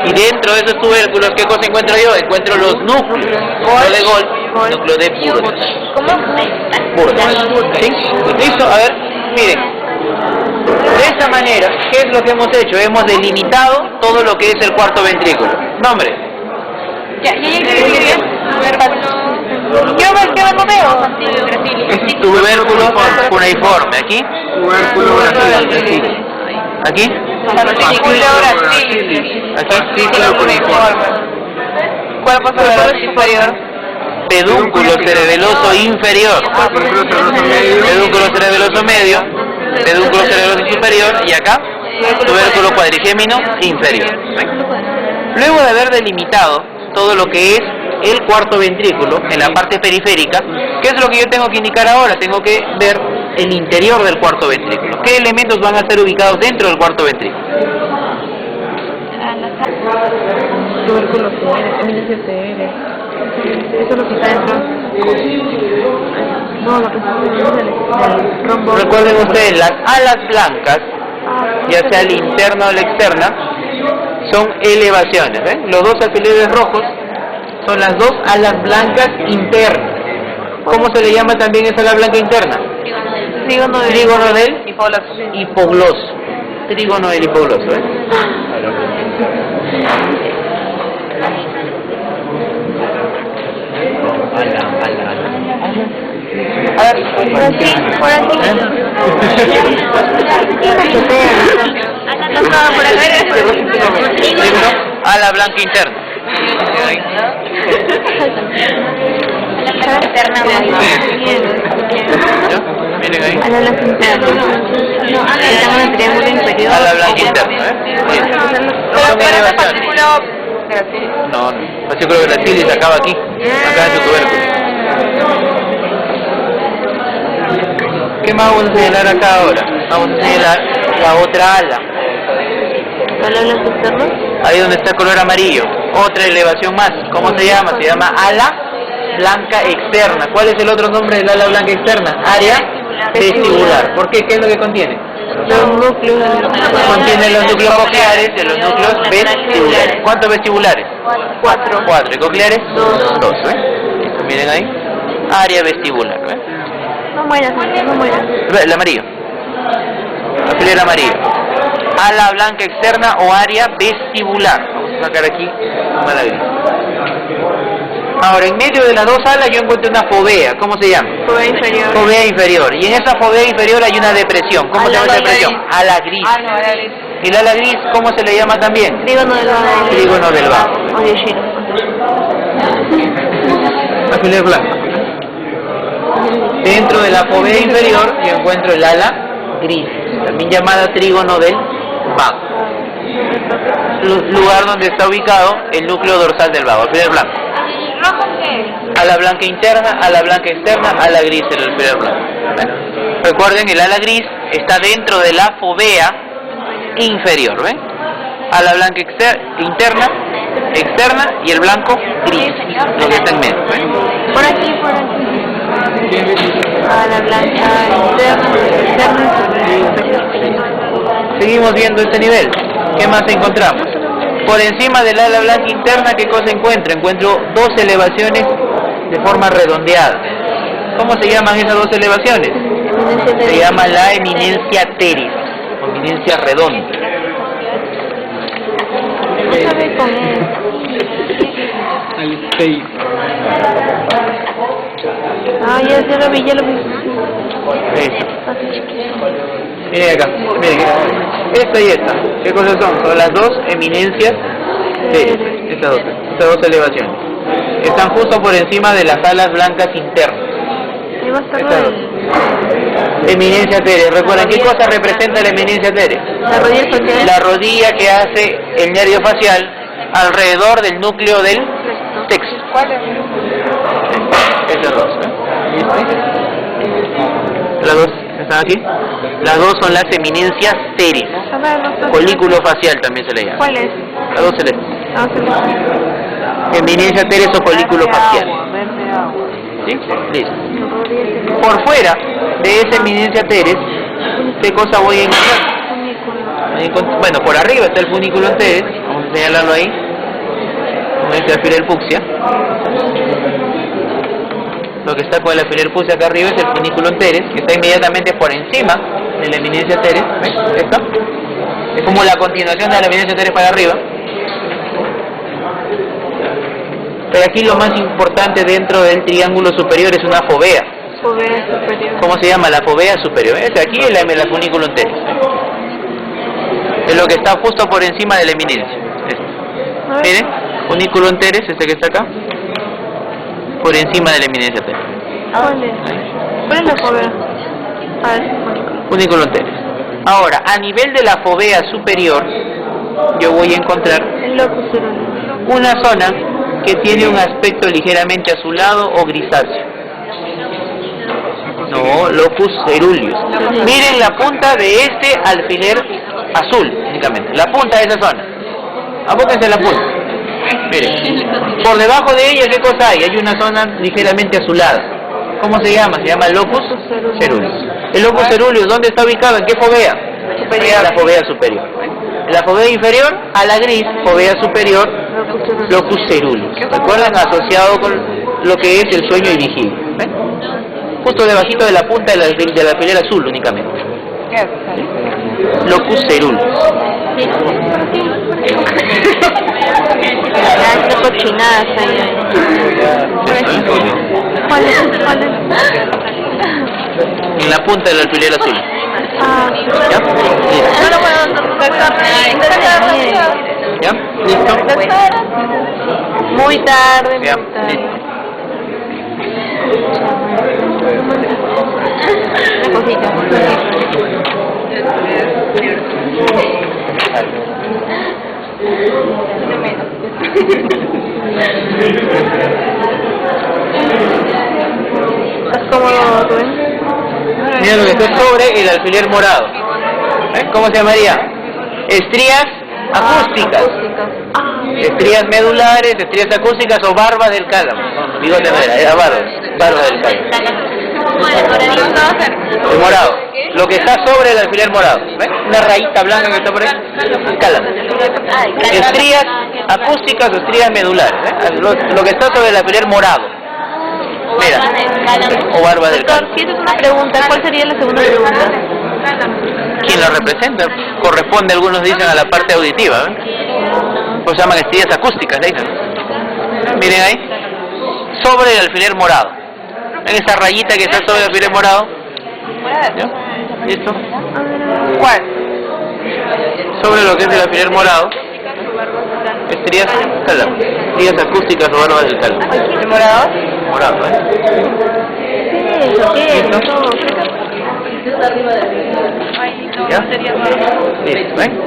Y dentro de esos tubérculos, ¿qué cosa encuentro yo? Encuentro los núcleos. Núcleo de Golgi, núcleo de Burden. ¿Cómo? Burden. ¿Sí? Listo, a ver, miren. De esta manera, ¿qué es lo que hemos hecho? Hemos delimitado todo lo que es el cuarto ventrículo. Nombre. Ya, ¿qué no veo? Tubérculo cuneiforme. ¿Aquí? Tubérculo gracilis. ¿Aquí? Fascículo cuneiforme. Cuerpo cerebeloso superior. Pedúnculo cerebeloso inferior. Pedúnculo cerebeloso medio. Pedúnculo cerebeloso superior. Y acá, tubérculo cuadrigémino inferior. Luego de haber delimitado todo lo que es el cuarto ventrículo en la parte periférica, ¿qué es lo que yo tengo que indicar ahora? Tengo que ver el interior del cuarto ventrículo. ¿Qué elementos van a ser ubicados dentro del cuarto ventrículo? Tubérculo eminencia TR. Eso es lo que está dentro. No, lo que está dentro del rombo. Recuerden ustedes, las alas blancas, ya sea la interna o la externa, son elevaciones. ¿Ven? Los dos alfileres rojos son las dos alas blancas internas. ¿Cómo se le llama también esa ala blanca interna? Trígono del hipogloso. Trígono del hipogloso. A ver, por aquí. Ala blanca interna. Miren ahí. Ala blanca interna. Estamos en el triángulo inferior. Ala blanca interna. No, fascículo gracilis acaba aquí. Acá en su tubérculo. ¿Qué más vamos a señalar acá ahora? Vamos a señalar la otra ala. Ala blanca interna. Ahí donde está el color amarillo. Otra elevación más. ¿Cómo se llama? Se llama ala blanca externa. ¿Cuál es el otro nombre del ala blanca externa? Área vestibular. ¿Por qué? ¿Qué es lo que contiene? Los núcleos. Contiene los núcleos cocleares y los núcleos vestibulares. ¿Cuántos vestibulares? 4. 4. ¿Y cocleares? 2. Listo, miren ahí. Área vestibular. No mueras. El amarillo. Alfiler amarillo. Ala blanca externa o área vestibular. Vamos a sacar aquí la gris. Ahora, en medio de las dos alas yo encuentro una fovea. ¿Cómo se llama? Fovea inferior. Fovea inferior. Y en esa fovea inferior hay una depresión. ¿Cómo se llama esa depresión? Ala gris. ¿Y la ala gris cómo se le llama también? Trígono del vago. Trígono del vago. Alfiler blanco. Dentro de la fovea inferior yo encuentro el ala gris, también llamada trígono del vago. Lugar donde está ubicado el núcleo dorsal del vago, alfiler blanco. Ala blanca interna, ala blanca externa, ala gris el alfiler blanco. ¿Ven? Recuerden, el ala gris está dentro de la fovea inferior, ¿ven? Ala blanca interna, externa y el blanco gris, lo que está en medio, ¿ven? Por aquí. Ala blanca externa. Seguimos viendo este nivel. ¿Qué más encontramos? Por encima del ala blanca interna, ¿qué cosa encuentro? Encuentro dos elevaciones de forma redondeada. ¿Cómo se llaman esas dos elevaciones? Se llama la eminencia teres, o eminencia redonda. No sabe con él. Ah, ya lo vi. Eso. Miren acá, miren. Esta y esta. ¿Qué cosas son? Son las dos eminencias teres. Estas dos elevaciones. Están justo por encima de las alas blancas internas. Ahí va a estar Estas dos. Eminencia teres. Recuerden, ¿qué cosa representa la eminencia teres? la rodilla facial. La rodilla que hace el nervio facial alrededor del núcleo del texto. ¿Cuál es? Estas dos. Las dos están aquí. Las dos son las eminencias teres. A ver, no está. Folículo facial también se le llama. ¿Cuál es? Las dos celestes. Ah, sí. Eminencia teres o folículo facial. ¿Sí? Listo. Por fuera de esa eminencia teres, ¿qué cosa voy a encontrar? Bueno, por arriba está el funículo teres. Vamos a señalarlo ahí. Con este alfiler fucsia. Lo que está con el alfiler fucsia acá arriba es el funículo teres, que está inmediatamente por encima de la eminencia teres. ¿Ves? Esto es como la continuación de la eminencia teres para arriba. Pero aquí lo más importante dentro del triángulo superior es una fovea. Fovea superior. ¿Cómo se llama? La fovea superior. Aquí es la funículo teres. Es lo que está justo por encima de la eminencia. Miren, funículo teres, este que está acá, por encima de la eminencia teres. ¿Cuál es? ¿Cuál es la fovea? A ver, Funículo teres. Ahora, a nivel de la fovea superior, yo voy a encontrar el locus ceruleus. una zona que tiene un aspecto ligeramente azulado o grisáceo. No, locus ceruleus. Miren la punta de este alfiler azul, únicamente. La punta de esa zona. Abóquense la punta. Miren. Por debajo de ella, ¿qué cosa hay? Hay una zona ligeramente azulada. ¿Cómo se llama? Se llama locus ceruleus. El locus ceruleus, ¿dónde está ubicado? ¿En qué fovea? Superior. La fovea superior. La fovea inferior a la gris, fovea superior, locus ceruleus. ¿Recuerdan? Asociado con lo que es el sueño y vigilia. ¿Ven? Justo debajito de la punta del alfiler azul únicamente. Locus ceruleus. Las cochinadas ahí. ¿Cuál es? ¿Cuál es? En la punta del alfiler azul. Ah, ¿Ya? Listo. no lo puedo ¿Ya? ¿Listo? Muy tarde, muy Ya, tarde. listo. Una cosita. ¿Estás cómodo, Rubén? Mira lo que está sobre el alfiler morado. ¿Cómo se llamaría? Estrías acústicas. Estrías medulares, estrías acústicas o barba del cálamo. No, bigote no era barba del cálamo. El morado. Lo que está sobre el alfiler morado. ¿Ves? Una rayita blanca que está por ahí. Cálamo. Estrías acústicas o estrías medulares. Lo que está sobre el alfiler morado. Mira. O barba del cálamo. Si esa es una pregunta, ¿cuál sería la segunda pregunta? ¿Quién lo representa? Corresponde, algunos dicen, a la parte auditiva. Pues se llaman estrías acústicas, le dicen. Miren ahí. Sobre el alfiler morado. ¿Ven esa rayita que está sobre el alfiler morado? ¿Ya? ¿Listo? ¿Cuál? Sobre lo que es el alfiler morado. Estrías cálamo. Estrías acústicas o barbas del cálamo. ¿El morado? Morado, ¿Qué es? ¿Ya? Listo, ¿ven?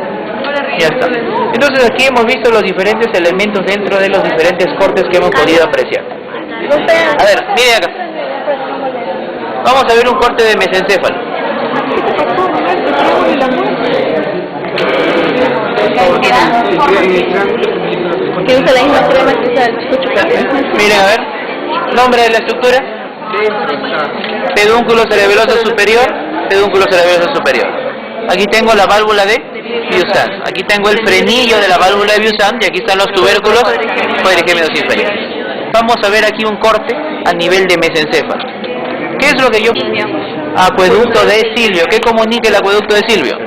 Ya está. Entonces aquí hemos visto los diferentes elementos dentro de los diferentes cortes que hemos podido apreciar. A ver, miren acá. Vamos a ver un corte de mesencéfalo. Que usa la misma crema que usa el chucho. Miren, a ver. Nombre de la estructura. Pedúnculo cerebeloso superior. Pedúnculo cerebeloso superior. Aquí tengo la válvula de Vieuxtemps. Aquí tengo el frenillo de la válvula de Vieuxtemps y aquí están los tubérculos cuadrigémenos inferiores. Vamos a ver aquí un corte a nivel de mesencéfalo. ¿Qué es lo que yo... Acueducto de Silvio. ¿Qué comunica el acueducto de Silvio?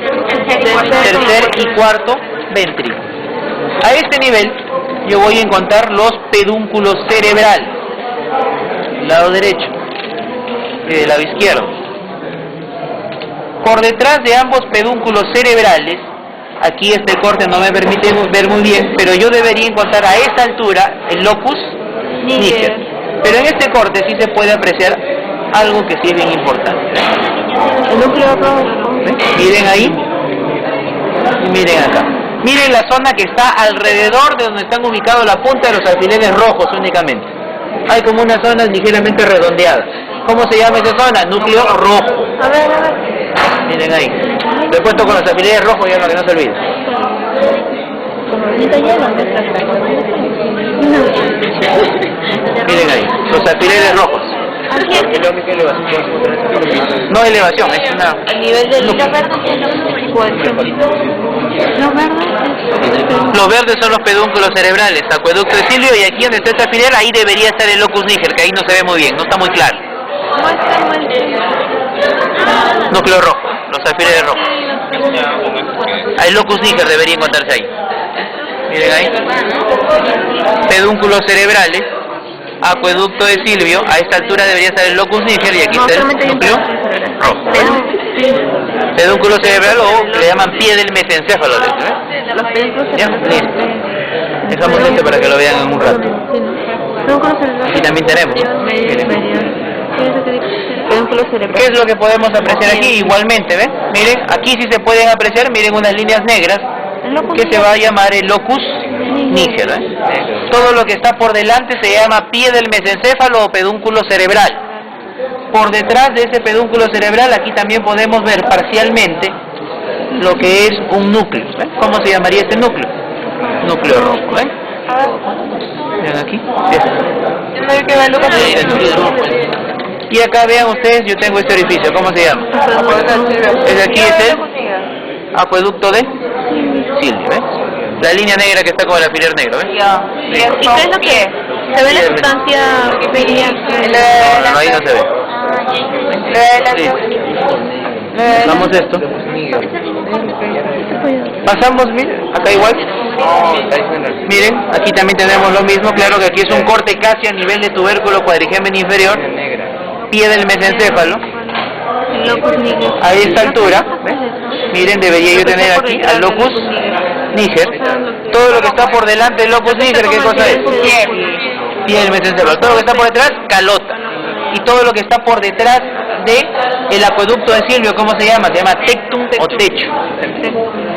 Tercer y cuarto ventrículo. A este nivel yo voy a encontrar los pedúnculos cerebrales. Lado derecho y del lado izquierdo. Por detrás de ambos pedúnculos cerebrales Aquí este corte no me permite ver muy bien, pero yo debería encontrar a esta altura el locus níger. Pero en este corte sí se puede apreciar algo que sí es bien importante. El núcleo rojo. Miren ahí, y miren acá. Miren la zona que está alrededor de donde están ubicados la punta de los alfileres rojos únicamente. Hay como unas zonas ligeramente redondeadas. ¿Cómo se llama esa zona? Núcleo rojo. A ver. Miren ahí. Lo he puesto con los alfileres rojos ya para que no se olvide. Miren ahí, los alfileres rojos. No elevación, es una... A nivel del Los verdes son los pedúnculos cerebrales, acueducto de Silvio, y aquí donde está esta alfiler, ahí debería estar el locus níger, que ahí no se ve muy bien, no está muy claro. Núcleo rojo, los alfileres rojos. El locus níger debería encontrarse ahí. Miren ahí. Pedúnculos cerebrales, acueducto de Silvio, a esta altura debería estar el locus níger, y aquí está el núcleo rojo. Pedúnculo cerebral, o le llaman pie del mesencéfalo. ¿Ya? Listo. Dejamos esto para que lo vean en un rato. Aquí también tenemos. ¿Qué es lo que podemos apreciar aquí? Igualmente, ¿ven? Miren, aquí sí se pueden apreciar, miren unas líneas negras, que se va a llamar el locus níger. Todo lo que está por delante se llama pie del mesencéfalo o pedúnculo cerebral. Por detrás de ese pedúnculo cerebral, aquí también podemos ver parcialmente lo que es un núcleo. ¿Ven? ¿Cómo se llamaría este núcleo? Núcleo rojo. ¿Ven? Vean aquí. Y acá vean ustedes, yo tengo este orificio. ¿Cómo se llama? Desde aquí es el acueducto de Silvio. ¿Ven? La línea negra que está con el alfiler negro. ¿Ven? ¿Y qué es lo que se ve la sustancia que vería? No, ahí no se ve. Vamos esto. Pasamos, miren, acá igual. Miren, aquí también tenemos lo mismo. Claro que aquí es un corte casi a nivel de tubérculo cuadrigémeno inferior, pie del mesencéfalo. A esta altura, ¿ven? Miren, debería yo tener aquí al locus níger. Todo lo que está por delante del locus níger, ¿qué cosa es? Pie del mesencéfalo. Todo lo que está por detrás, calota. Y todo lo que está por detrás de el acueducto de Silvio, ¿cómo se llama? Se llama tectum o techo.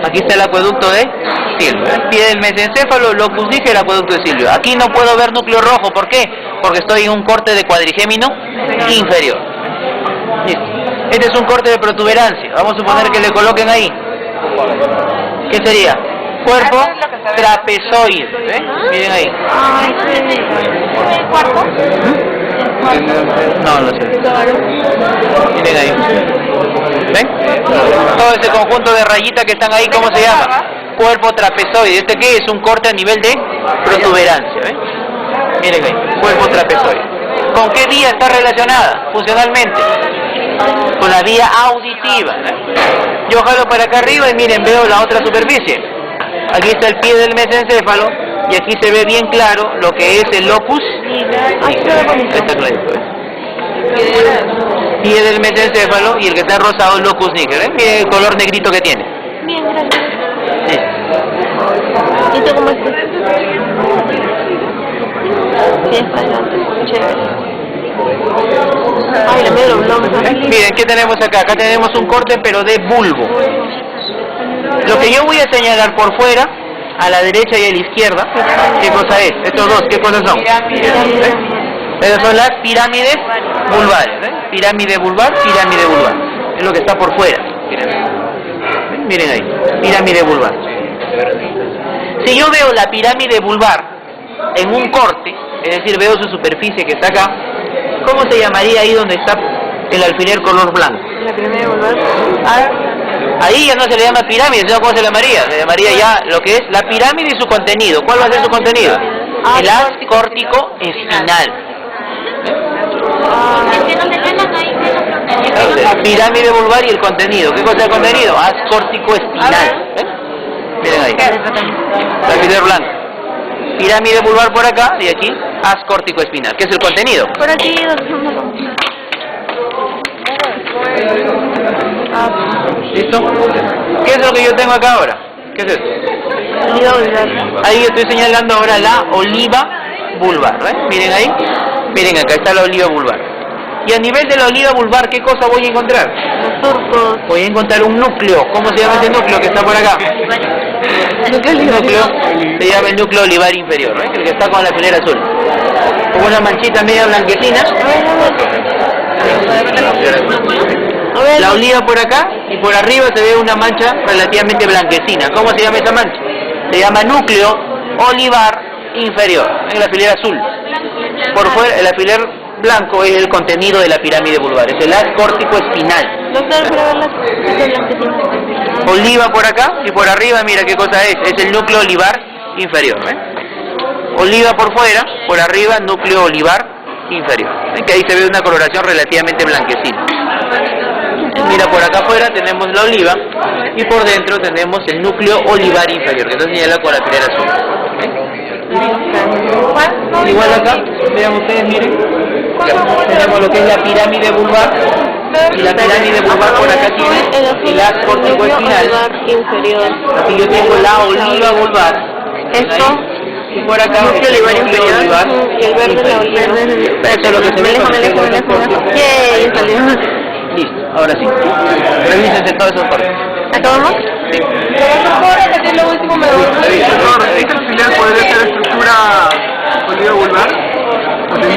Aquí está el acueducto de Silvio. Pie del mesencéfalo, locus níger, acueducto de Silvio. Aquí no puedo ver núcleo rojo, ¿por qué? Porque estoy en un corte de cuadrigémino inferior. Listo. Este es un corte de protuberancia. Vamos a suponer que le coloquen ahí. ¿Qué sería? Cuerpo trapezoide. ¿Ven? Miren ahí. No sé. Miren ahí. ¿Ven? Todo ese conjunto de rayitas que están ahí, ¿cómo se llama? Cuerpo trapezoide. ¿Este qué es? Un corte a nivel de protuberancia. ¿Ven? Miren ahí. Cuerpo trapezoide. ¿Con qué vía está relacionada funcionalmente? Con la vía auditiva. Yo jalo para acá arriba y miren, veo la otra superficie. Aquí está el pie del mesencéfalo y aquí se ve bien claro lo que es el locus. Está clarito, pie del mesencéfalo, y el que está rosado el locus níger. Miren el color negrito que tiene. Bien, gracias. ¿Y tú cómo estás? Bien, chévere. Ay, Miren, ¿qué tenemos acá? Acá tenemos un corte pero de bulbo. Lo que yo voy a señalar por fuera, a la derecha y a la izquierda, ¿qué cosa es? Estos dos, ¿qué cosas son? Esas son las pirámides vulvares. Pirámide vulvar, pirámide vulvar. Es lo que está por fuera. Miren ahí, pirámide vulvar. Si yo veo la pirámide vulvar en un corte, es decir, veo su superficie que está acá, ¿cómo se llamaría ahí donde está el alfiler color blanco? La pirámide vulvar. Ahí ya no se le llama pirámide, sino ¿cómo se llamaría? Se llamaría ya lo que es la pirámide y su contenido. ¿Cuál va a ser su contenido? El haz córtico espinal. Pirámide vulvar y el contenido. ¿Qué cosa es el contenido? Haz córtico espinal. Miren ahí. El alfiler blanco. Pirámide vulvar por acá y aquí haz córtico espinal. ¿Qué es el contenido? Por aquí. ¿Listo? ¿Qué es lo que yo tengo acá ahora? ¿Qué es esto? Oliva vulvar. Ahí estoy señalando ahora la oliva vulvar, ¿ves? Miren ahí, miren acá está la oliva vulvar. Y a nivel de la oliva vulvar, ¿qué cosa voy a encontrar? Los surcos. Voy a encontrar un núcleo. ¿Cómo se llama ese núcleo que está por acá? El núcleo se llama el núcleo olivar inferior, ¿ves? El que está con la filera azul. Con una manchita media blanquecina. La oliva por acá y por arriba se ve una mancha relativamente blanquecina. ¿Cómo se llama esa mancha? Se llama núcleo olivar inferior, en la filera azul. Por fuera, el alfiler blanco es el contenido de la pirámide vulvar, es el haz córtico espinal. Doctor, quiero ver la blanquecina. Oliva por acá y por arriba, mira qué cosa es el núcleo olivar inferior. Oliva por fuera, por arriba núcleo olivar inferior. ¿Ven? Que ahí se ve una coloración relativamente blanquecina. Mira, por acá afuera tenemos la oliva y por dentro tenemos el núcleo olivar inferior, que está señalado con la filera azul. Igual acá, vean ustedes, miren, tenemos lo que es la pirámide vulvar, y la pirámide vulvar por acá tiene el haz córtico espinal. Aquí yo tengo la oliva vulvar. Esto. Y por acá el núcleo olivar inferior Y el verde la oliva. Eso es lo que se ve con el Yay, salió. Listo, ahora sí. Revísense todos esos cortes. ¿Acabamos? Sí. Lo último me Doctor, ¿esta filial podría ser estructura oliva vulvar?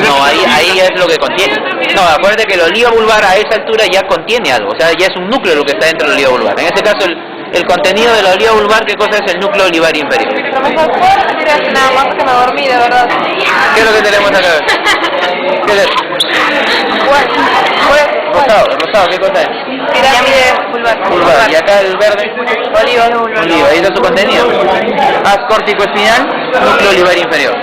No, ahí es lo que contiene. No, acuérdate que la oliva vulvar a esa altura ya contiene algo, o sea, ya es un núcleo lo que está dentro de la oliva vulvar. En este caso, el contenido de la oliva vulvar, ¿qué cosa es el núcleo olivar inferior? Profesor, ¿puedo retirarse nada más que me dormí, de verdad? ¿Qué es lo que tenemos acá? ¿Qué es eso? Rosado, ¿qué cosa es? Pirámide vulvar. Vulvar. ¿Y acá el verde? Oliva. Oliva, ahí está su contenido. Haz córtico espinal, núcleo olivar inferior.